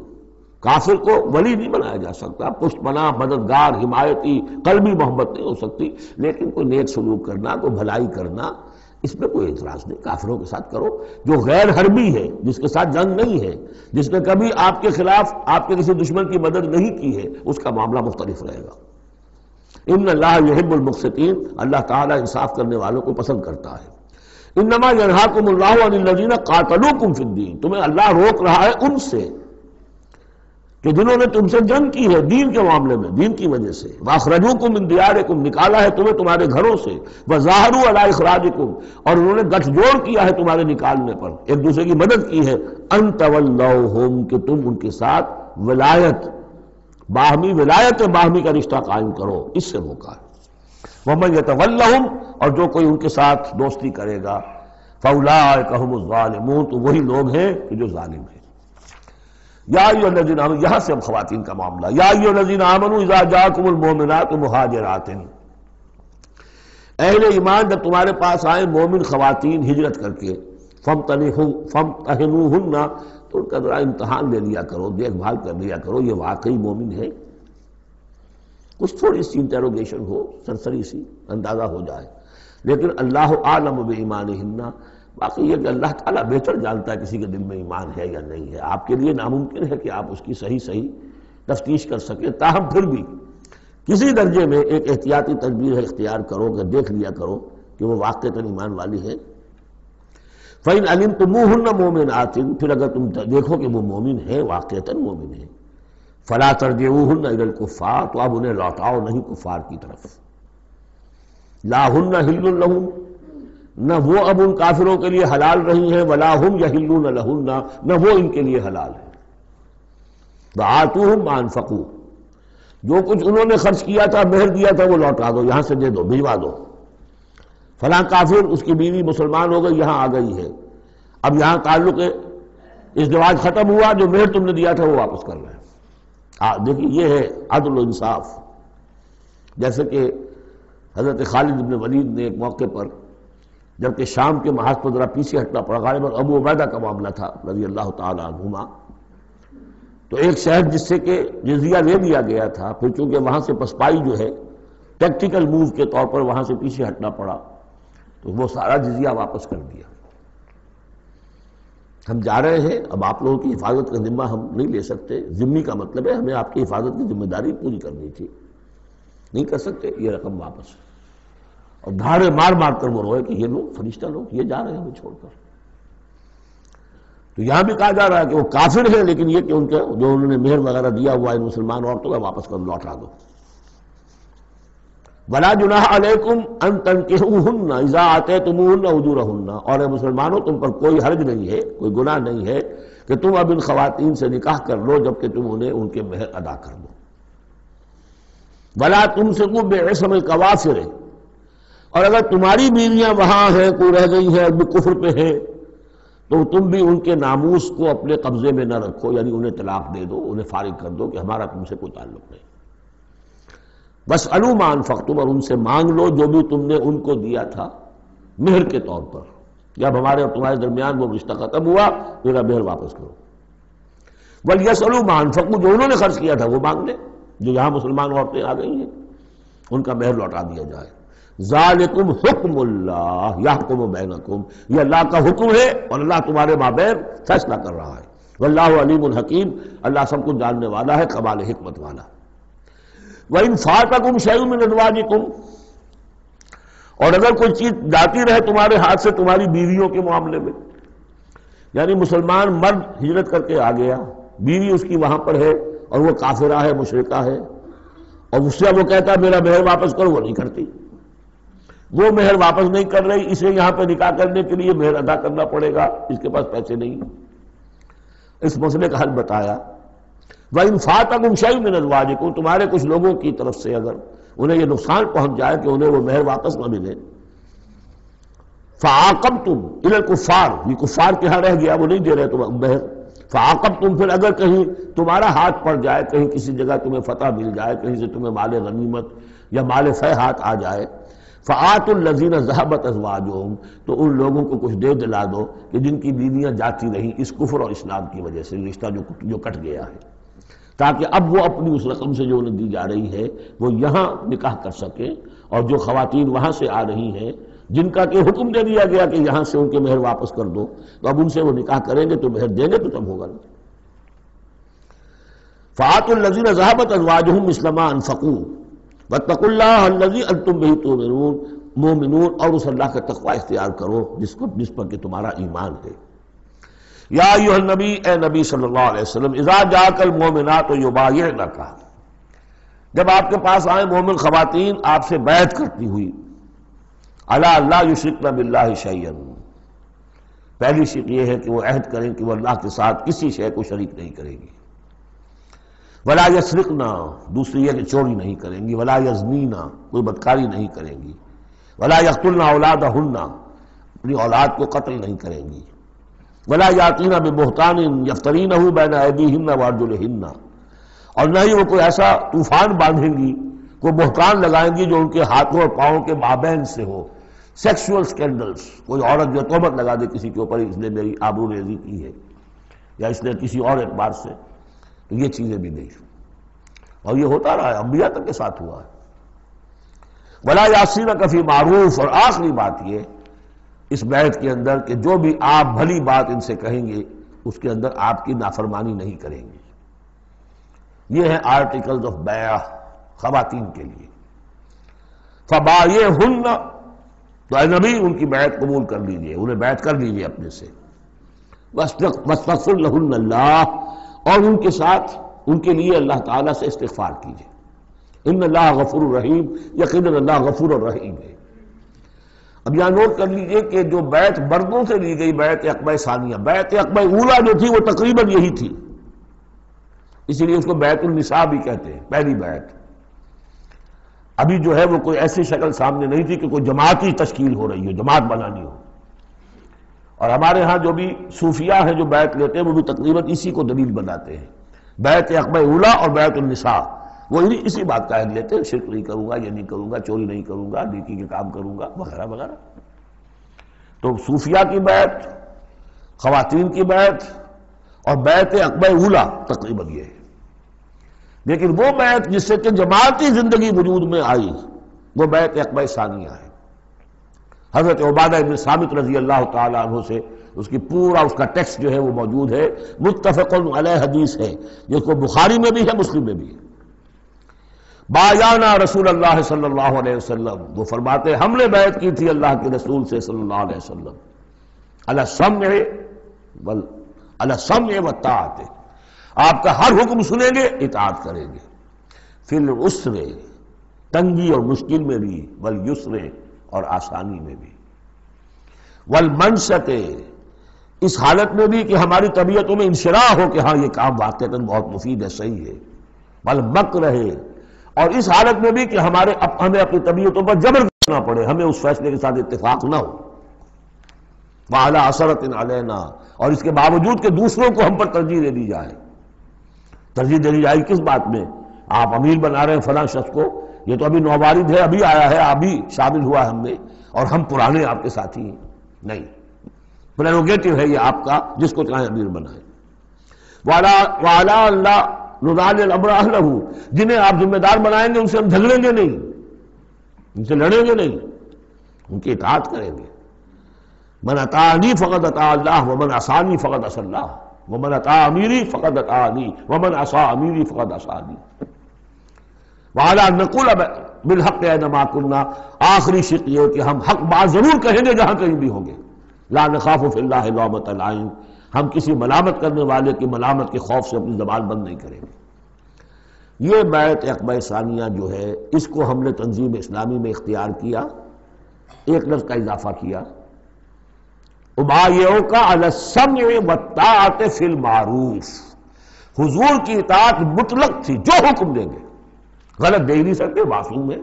کافر کو ولی نہیں بنایا جا سکتا، پشت پناہ، مددگار، حمایتی، قلبی محبت نہیں ہو سکتی، لیکن کوئی نیک سلوک کرنا، کوئی بھلائی کرنا، اس میں کوئی اعتراض نہیں، کافروں کے ساتھ کرو۔ جو غیر حربی ہے، جس کے ساتھ جنگ نہیں ہے، جس نے کبھی آپ کے خلاف آپ کے کسی دشمن کی مدد نہیں کی ہے، اس کا معاملہ مختلف رہے گا۔ ان اللہ یحب المقسطین، اللہ تعالیٰ انصاف کرنے والوں کو پسند کرتا ہے۔ انما ینہاکم اللہ عن الذین قاتلوکم فی الدین، تمہیں اللہ روک رہا ہے ان سے کہ جنہوں نے تم سے جنگ کی ہے دین کے معاملے میں، دین کی وجہ سے، واخرجوکم من دیارکم، نکالا ہے تمہیں تمہارے گھروں سے، وظاہروا علی اخراجکم، اور انہوں نے گٹھ جوڑ کیا ہے تمہارے نکالنے پر، ایک دوسرے کی مدد کی ہے، ان تولوہم، کہ تم ان کے ساتھ ولایت، باہمی ولایت، باہمی کا رشتہ قائم کرو، اس سے روکا ہے۔ ومن یتولہم، اور جو کوئی ان کے ساتھ دوستی کرے گا، فاولئک ھم الظالمون، تو وہی لوگ ہیں کہ جو ظالم ہیں۔ یا ایھا الذین آمنوا، یہاں سے اب خواتین کا معاملہ، یا ایھا الذین آمنوا اذا جاءکم المؤمنات مہاجرات، اہل ایمان جب تمہارے پاس آئیں مومن خواتین ہجرت کر کے، فامتحنوہن، تو ان کا ذرا امتحان لے لیا کرو، دیکھ بھال کر لیا کرو، یہ واقعی مومن ہے، کچھ تھوڑی سی انٹروگیشن ہو، سرسری سی اندازہ ہو جائے، لیکن اللہ اعلم بایمانہن، باقی یہ کہ اللہ تعالیٰ بہتر جانتا ہے کسی کے دل میں ایمان ہے یا نہیں ہے، آپ کے لیے ناممکن ہے کہ آپ اس کی صحیح تفتیش کر سکیں، تاہم پھر بھی کسی درجے میں ایک احتیاطی تدبیر اختیار کرو کہ دیکھ لیا کرو کہ وہ واقعتاً ایمان والی ہے۔ فَإِنْ عَلِمْتُمُوهُنَّ مُؤْمِنَاتٍ، پھر اگر تم دیکھو کہ وہ مومن ہے، واقعتاً مومن ہے، فَلَا تَرْجِعُوهُنَّ إِلَى الْكُفَّارِ، تو اب انہیں لوٹاؤ نہیں کفار کی طرف، لَا هُنَّ حِلٌّ لَهُمْ، نہ وہ اب ان کافروں کے لیے حلال رہی ہیں، وَلَا هُمْ يَحِلُّونَ لَهُنَّ، نہ وہ ان کے لیے حلال ہے۔ وَآتُوهُمْ مَا أَنفَقُوا، جو کچھ انہوں نے خرچ کیا تھا، مہر دیا تھا، وہ لوٹا دو، یہاں سے دے دو، بھجوا دو۔ فلاں کافر، اس کی بیوی مسلمان ہو گئی، یہاں آ گئی ہے، اب یہاں تعلق ازدواج ختم ہوا، جو مہر تم نے دیا تھا وہ واپس کر رہے ہیں۔ دیکھیے یہ ہے عدل و انصاف۔ جیسے کہ حضرت خالد بن ولید نے ایک موقع پر، جبکہ شام کے محاذ پر ذرا پیچھے ہٹنا پڑا، غالباً ابو عبیدہ کا معاملہ تھا رضی اللہ تعالی عنہما، تو ایک شہر جس سے کہ جزیہ لے لیا گیا تھا، پھر چونکہ وہاں سے پسپائی جو ہے ٹیکٹیکل موو کے طور پر وہاں سے پیچھے ہٹنا پڑا، تو وہ سارا جزیہ واپس کر دیا۔ ہم جا رہے ہیں، اب آپ لوگوں کی حفاظت کا ذمہ ہم نہیں لے سکتے، ذمہ کا مطلب ہے ہمیں آپ کی حفاظت کی ذمہ داری پوری کرنی تھی، نہیں کر سکتے، یہ رقم واپس۔ اور دھاڑے مار مار کر وہ روئے کہ یہ لوگ فرشتہ لوگ یہ جا رہے ہیں ہمیں چھوڑ کر۔ تو یہاں بھی کہا جا رہا ہے کہ وہ کافر ہیں، لیکن یہ کہ ان کے جو انہوں نے مہر وغیرہ دیا ہوا ہے مسلمان عورتوں کا، واپس کر لوٹا دو۔ وَلَا جُنَاحَ عَلَيْكُمْ أَن تَنكِحُوهُنَّ إِذَا آتَيْتُمُوهُنَّ أُجُورَهُنَّ، اور اے مسلمانوں تم پر کوئی حرج نہیں ہے، کوئی گناہ نہیں ہے کہ تم اب ان خواتین سے نکاح کر لو جبکہ تم انہیں ان کے مہر ادا کر دو۔ وَلَا تُمْسِكُوا بِعِصَمِ الْكَوَافِرِ، اور اگر تمہاری بیویاں وہاں ہیں، کوئی رہ گئی ہیں، ابھی کفر پہ ہیں، تو تم بھی ان کے ناموس کو اپنے قبضے میں نہ رکھو، یعنی انہیں طلاق دے دو، انہیں فارغ کر دو کہ ہمارا تم سے کوئی تعلق نہیں۔ وَاسْأَلُوا مَا أَنفَقْتُمْ، اور ان سے مانگ لو جو بھی تم نے ان کو دیا تھا مہر کے طور پر. جب ہمارے اور تمہارے درمیان وہ رشتہ ختم ہوا میرا مہر واپس کرو. وَلْيَسْأَلُوا مَا أَنفَقُوا، جو انہوں نے خرچ کیا تھا وہ مانگ لیں. جو یہاں مسلمان عورتیں آ گئی ہیں ان کا مہر لوٹا دیا جائے. ذالکم حکم اللہ یحکم بینکم، یہ اللہ کا حکم ہے اور اللہ تمہارے مابین فیصلہ کر رہا ہے. واللہ علیم الحکیم، اللہ سب کچھ جاننے والا ہے، کمال حکمت والا. وَإِنْ فَاتَكُمْ شَيْءٌ مِّنْ أَزْوَاجِكُمْ، اور اگر کوئی چیز جاتی رہے تمہارے ہاتھ سے تمہاری بیویوں کے معاملے میں، یعنی مسلمان مرد ہجرت کر کے آ گیا، بیوی اس کی وہاں پر ہے اور وہ کافرہ ہے، مشرکہ ہے، اور اس سے وہ کہتا ہے میرا مہر واپس کرو، وہ نہیں کرتی. وہ مہر واپس نہیں کر رہی، اسے یہاں پہ نکاح کرنے کے لیے مہر ادا کرنا پڑے گا، اس کے پاس پیسے نہیں. اس مسئلے کا حل بتایا. وَإِنْ فَاتَكُمْ شَيْءٌ مِّنْ أَزْوَاجِكُمْ، تمہارے کچھ لوگوں کی طرف سے اگر انہیں یہ نقصان پہنچ جائے کہ انہیں وہ مہر واپس نہ ملے، فَعَاقَبْتُمْ إِلَى الْكُفَّارِ، یہ کفار کے ہاں رہ گیا، وہ نہیں دے رہے تم مہر. فَعَاقَبْتُمْ، پھر اگر کہیں تمہارا ہاتھ پڑ جائے، کہیں کسی جگہ تمہیں فتح مل جائے، کہیں سے تمہیں مال غنیمت یا مال فے ہاتھ آ جائے، فَآتُوا الَّذِينَ ذَهَبَتْ أَزْوَاجُهُمْ، تو ان لوگوں کو کچھ دے دلا دو کہ جن کی بیویاں جاتی رہیں اس کفر اور اسلام کی وجہ سے، رشتہ جو کٹ گیا ہے، تاکہ اب وہ اپنی اس رقم سے جو انہیں دی جا رہی ہے وہ یہاں نکاح کر سکیں. اور جو خواتین وہاں سے آ رہی ہیں جن کا کہ حکم دے دیا گیا کہ یہاں سے ان کے مہر واپس کر دو، تو اب ان سے وہ نکاح کریں گے تو مہر دیں گے تو تب ہوگا. فَآتُوا الَّذِينَ ذَهَبَتْ أَزْوَاجُهُمْ مِثْلَ مَا أَنفَقُوا وَاتَّقُوا اللَّهَ الَّذِي أَنتُم بِهِ مُؤْمِنُونَ، اور اس اللہ کا تقوی اختیار کرو جس پر کہ تمہارا ایمان ہے. یا ایھا النبی، اے نبی صلی اللہ علیہ وسلم، اذا جاءک المؤمنات یبایعنک، جب آپ کے پاس آئیں مومن خواتین آپ سے بیعت کرتی ہوئی، الا لا یشرکن باللہ شیئا، پہلی شرط یہ ہے کہ وہ عہد کریں کہ وہ اللہ کے ساتھ کسی شے کو شریک نہیں کریں گی. ولا یسرقن، دوسری یہ کہ چوری نہیں کریں گی. ولا یزنین، کوئی بدکاری نہیں کریں گی. ولا یقتلن اولادہن، اپنی اولاد کو قتل نہیں کریں گی. ولا یاتین ببہتان یفترینہ بین ایدیہن وارجلہن، اور نہ ہی وہ کوئی ایسا طوفان باندھیں گی، کوئی بہتان لگائیں گی جو ان کے ہاتھوں اور پاؤں کے مابین سے ہو. سیکسول سکینڈلز، کوئی عورت جو تہمت لگا دے کسی کے اوپر اس نے میری آبرو ریزی کی ہے یا اس نے کسی اور اعتبار سے، تو یہ چیزیں بھی نہیں. اور یہ ہوتا رہا ہے، انبیاء تک کے ساتھ ہوا ہے. ولا یعصینک فی معروف، اور آخری بات یہ اس بیعت کے اندر کہ جو بھی آپ بھلی بات ان سے کہیں گے اس کے اندر آپ کی نافرمانی نہیں کریں گے. یہ ہیں آرٹیکلز آف بیعہ خواتین کے لیے. فبایعہن، تو اے نبی ان کی بیعت قبول کر لیجئے، انہیں بیعت کر لیجئے اپنے سے. واستغفر لہن اللہ، اور ان کے ساتھ ان کے لیے اللہ تعالیٰ سے استغفار کیجئے. ان اللہ غفور الرحیم، یقیناً اللہ غفور الرحیم ہے. اب یہاں نوٹ کر لیجئے کہ جو بیعت مردوں سے لی گئی بیعت عقبہ ثانیہ، بیعت عقبہ اولیٰ جو تھی وہ تقریباً یہی تھی، اسی لیے اس کو بیعت النساء بھی کہتے ہیں، پہلی بیعت. ابھی جو ہے وہ کوئی ایسی شکل سامنے نہیں تھی کہ کوئی جماعتی تشکیل ہو رہی ہو، جماعت بنانی ہو. اور ہمارے ہاں جو بھی صوفیاء ہیں جو بیعت لیتے ہیں وہ بھی تقریباً اسی کو دلیل بناتے ہیں، بیعت عقبہ اولیٰ اور بیعت النساء. وہ اسی بات کا عہد لیتے ہیں، شرک نہیں کروں گا، یہ نہیں کروں گا، چوری نہیں کروں گا، نیکی کے کام کروں گا، وغیرہ وغیرہ. تو صوفیاء کی بیعت، خواتین کی بیعت اور بیعت عقبہ اولیٰ تقریباً یہ ہے. لیکن وہ بیعت جس سے کہ جماعتی زندگی وجود میں آئی وہ بیعت عقبہ ثانیہ ہے. حضرت عبادہ بن صامت رضی اللہ تعالیٰ عنہ سے اس کی پورا اس کا ٹیکسٹ جو ہے وہ موجود ہے، متفق علیہ حدیث ہے، جس کو بخاری میں بھی ہے مسلم میں بھی ہے. بایعنا رسول اللہ صلی اللہ علیہ وسلم، وہ فرماتے ہم نے بیعت کی تھی اللہ کے رسول سے صلی اللہ علیہ وسلم، علی السمع والطاعۃ، آپ کا ہر حکم سنیں گے، اطاعت کریں گے. فی العسر، تنگی اور مشکل میں بھی، والیسر، اور آسانی میں بھی. والمنشط، اس حالت میں بھی کہ ہماری طبیعتوں میں انشراح ہو کہ ہاں یہ کام واقعتاً بہت مفید ہے، صحیح ہے. والمکرہ، اور اس حالت میں بھی کہ ہمیں اپنی طبیعتوں پر جبر کرنا پڑے، ہمیں اس فیصلے کے ساتھ اتفاق نہ ہو. وعلی اثرۃ علینا، اور اس کے باوجود کہ دوسروں کو ہم پر ترجیح دے دی جائے. ترجیح دے دی جائے کس بات میں؟ آپ امیر بنا رہے ہیں فلاں شخص کو، یہ تو ابھی نوبارد ہے، ابھی آیا ہے، ابھی شامل ہوا ہے ہم میں، اور ہم پرانے آپ کے ساتھی ہیں. نہیں، پریروگیٹو ہے یہ آپ کا، جس کو چاہیں امیر بنائیں. وَعَلَىٰ اللَّهِ نُنَازِعُ الْأَمْرَ أَهْلَهُ، جنہیں آپ ذمہ دار بنائیں گے ان سے ہم جھگڑیں گے نہیں، ان سے لڑیں گے نہیں، ان کی اطاعت کریں گے. من اطاعنی فقد اطاع اللہ ومن عصانی فقد عصى اللہ ومن اطاع امیری فقد اطاعنی ومن عصى امیری فقد عصانی. وعلیٰ نقول بالحق اینما کنا، آخری شق یہ کہ ہم حق بات ضرور کہیں گے جہاں کہیں بھی ہوں گے. لا نخاف فی اللہ لومۃ لائم، ہم کسی ملامت کرنے والے کی ملامت کے خوف سے اپنی زبان بند نہیں کریں گے. یہ بیعت عقبہ ثانیہ جو ہے، اس کو ہم نے تنظیم اسلامی میں اختیار کیا، ایک لفظ کا اضافہ کیا، ابایعوک علی السمع والطاعۃ فی المعروف. حضور کی اطاعت مطلق تھی، جو حکم دیں گے. غلط دے نہیں سکتے، معصوم ہے.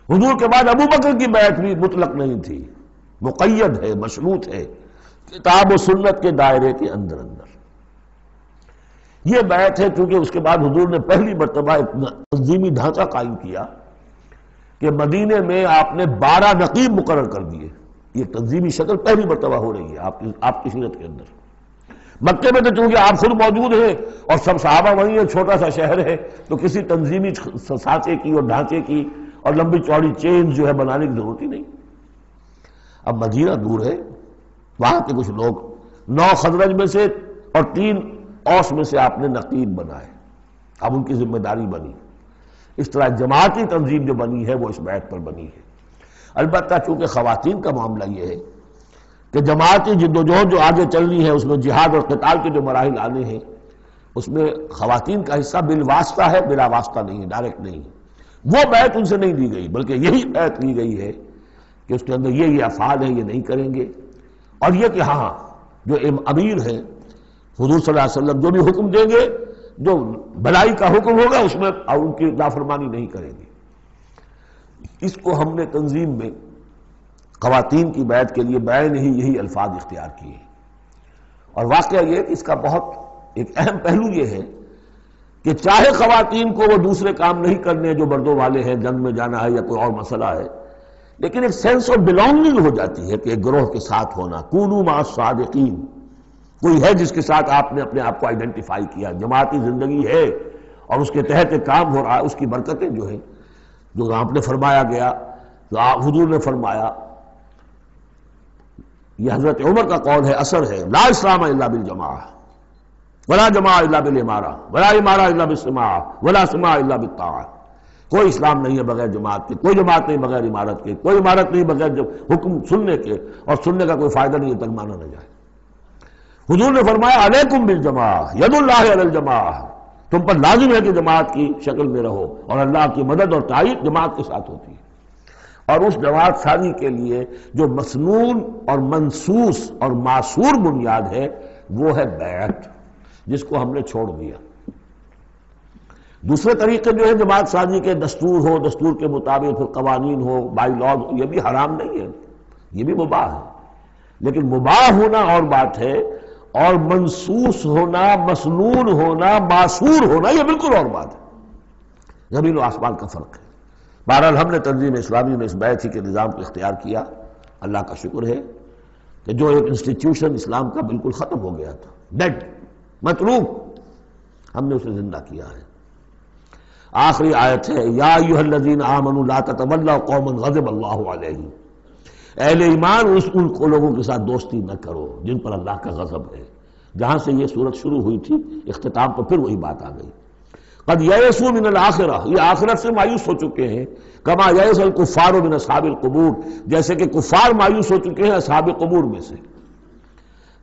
حضور کے بعد ابو بکر کی بیعت بھی مطلق نہیں تھی، مقید ہے، مشروط ہے، کتاب و سنت کے دائرے کے اندر اندر. یہ بیعت ہے کیونکہ اس کے بعد حضور نے پہلی مرتبہ ایک تنظیمی ڈھانچہ قائم کیا کہ مدینے میں آپ نے 12 نقیب مقرر کر دیے. یہ تنظیمی شکل پہلی مرتبہ ہو رہی ہے آپ کی سیرت کے اندر. مکے میں تو چونکہ آپ خود موجود ہیں اور سب صحابہ وہیں ہیں، چھوٹا سا شہر ہے، تو کسی تنظیمی سانچے کی اور ڈھانچے کی اور لمبی چوڑی چین جو ہے بنانے کی ضرورت ہی نہیں. اب مدینہ دور ہے، وہاں کے کچھ لوگ 9 خزرج میں سے اور 3 اوس میں سے آپ نے نقیب بنائے، اب ان کی ذمہ داری بنی. اس طرح جماعتی تنظیم جو بنی ہے وہ اس بیعت پر بنی ہے. البتہ چونکہ خواتین کا معاملہ یہ ہے کہ جماعتی جدوجہد جو آگے چلنی ہے، اس میں جہاد اور قتال کے جو مراحل آنے ہیں، اس میں خواتین کا حصہ بالواسطہ ہے، بلا واسطہ نہیں ہے، ڈائریکٹ نہیں ہے. وہ بیعت ان سے نہیں دی گئی، بلکہ یہی بیعت لی گئی ہے کہ اس کے اندر یہ افعال ہیں، یہ نہیں کریں گے. اور یہ کہ ہاں جو امیر ہیں حضور صلی اللہ علیہ وسلم جو بھی حکم دیں گے، جو بھلائی کا حکم ہوگا اس میں اور ان کی نافرمانی نہیں کریں گے. اس کو ہم نے تنظیم میں خواتین کی بیعت کے لیے بعین ہی یہی الفاظ اختیار کیے. اور واقعہ یہ کہ اس کا بہت ایک اہم پہلو یہ ہے کہ چاہے خواتین کو وہ دوسرے کام نہیں کرنے جو مردوں والے ہیں، جنگ میں جانا ہے یا کوئی اور مسئلہ ہے، لیکن ایک سینس آف بلانگنگ ہو جاتی ہے کہ ایک گروہ کے ساتھ ہونا. کونوا مع الصادقین، کوئی ہے جس کے ساتھ آپ نے اپنے آپ کو آئیڈینٹیفائی کیا، جماعتی زندگی ہے اور اس کے تحت ایک کام ہو رہا ہے. اس کی برکتیں جو ہیں، جو آپ نے فرمایا گیا، جو حضور نے فرمایا، یہ حضرت عمر کا قول ہے، اثر ہے، لا اسلام الا بالجماعہ ولا جماعہ الا بالامارہ ولا امارہ الا بالسماع ولا سماع الا بالطاعہ. کوئی اسلام نہیں ہے بغیر جماعت کے، کوئی جماعت نہیں بغیر عمارت کے، کوئی عمارت نہیں بغیر حکم سننے کے، اور سننے کا کوئی فائدہ نہیں ہے تک مانا نہ جائے. حضور نے فرمایا علیکم بالجماعہ، ید اللہ علی الجماعہ، تم پر لازم ہے کہ جماعت کی شکل میں رہو، اور اللہ کی مدد اور تائید جماعت کے ساتھ ہوتی ہے. اور اس جماعت سازی کے لیے جو مسنون اور منسوس اور معصور بنیاد ہے وہ ہے بیعت، جس کو ہم نے چھوڑ دیا. دوسرے طریقے جو ہے جماعت سازی کے، دستور ہو، دستور کے مطابق پھر قوانین ہو، بائی لاز، یہ بھی حرام نہیں ہے، یہ بھی مباح ہے. لیکن مباح ہونا اور بات ہے، اور منسوس ہونا، مسنون ہونا، معصور ہونا یہ بالکل اور بات ہے. زمین و آسمان کا فرق ہے. بہرحال ہم نے تنظیم اسلامی میں اس بیعت ہی کے نظام کو اختیار کیا. اللہ کا شکر ہے کہ جو ایک انسٹیٹیوشن اسلام کا بالکل ختم ہو گیا تھا، ڈیڈ، متروک، ہم نے اسے زندہ کیا ہے. آخری آیت ہے، یا ایھا الذین آمنوا لا تتولوا قوما غضب اللہ علیہم. اہل ایمان ان کو لوگوں کے ساتھ دوستی نہ کرو جن پر اللہ کا غضب ہے. جہاں سے یہ صورت شروع ہوئی تھی، اختتام پر پھر وہی بات آ گئی. قد یئسوا من الآخرہ، یہ آخرت سے مایوس ہو چکے ہیں. کما یئس الکفار من اصحاب القبور، جیسے کہ کفار مایوس ہو چکے ہیں اصحاب قبور میں سے.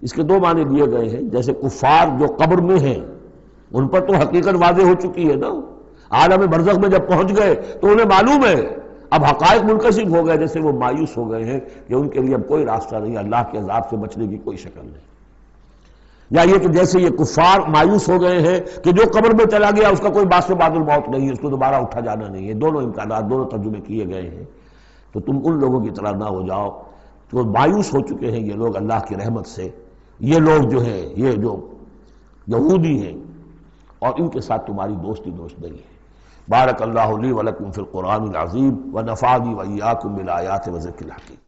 اس کے 2 معنی دیے گئے ہیں. جیسے کفار جو قبر میں ہیں ان پر تو حقیقت واضح ہو چکی ہے نا، عالم برزخ میں جب پہنچ گئے تو انہیں معلوم ہے، اب حقائق منکشف ہو گئے، جیسے وہ مایوس ہو گئے ہیں کہ ان کے لیے اب کوئی راستہ نہیں، اللہ کے عذاب سے بچنے کی کوئی شکل نہیں. یا یہ کہ جیسے یہ کفار مایوس ہو گئے ہیں کہ جو قبر میں چلا گیا اس کا کوئی بعد سے بعد الموت نہیں ہے، اس کو دوبارہ اٹھا جانا نہیں ہے. دونوں امکانات، دونوں ترجمے کیے گئے ہیں. تو تم ان لوگوں کی طرح نہ ہو جاؤ تو مایوس ہو چکے ہیں یہ لوگ اللہ کی رحمت سے. یہ لوگ جو ہیں، یہ جو یہودی ہیں، اور ان کے ساتھ تمہاری دوستی نہیں ہے. بارک اللہ لی ولکم فی القرآن العظیم ونفعنی وإیاکم بالآیات وذکر الحکیم۔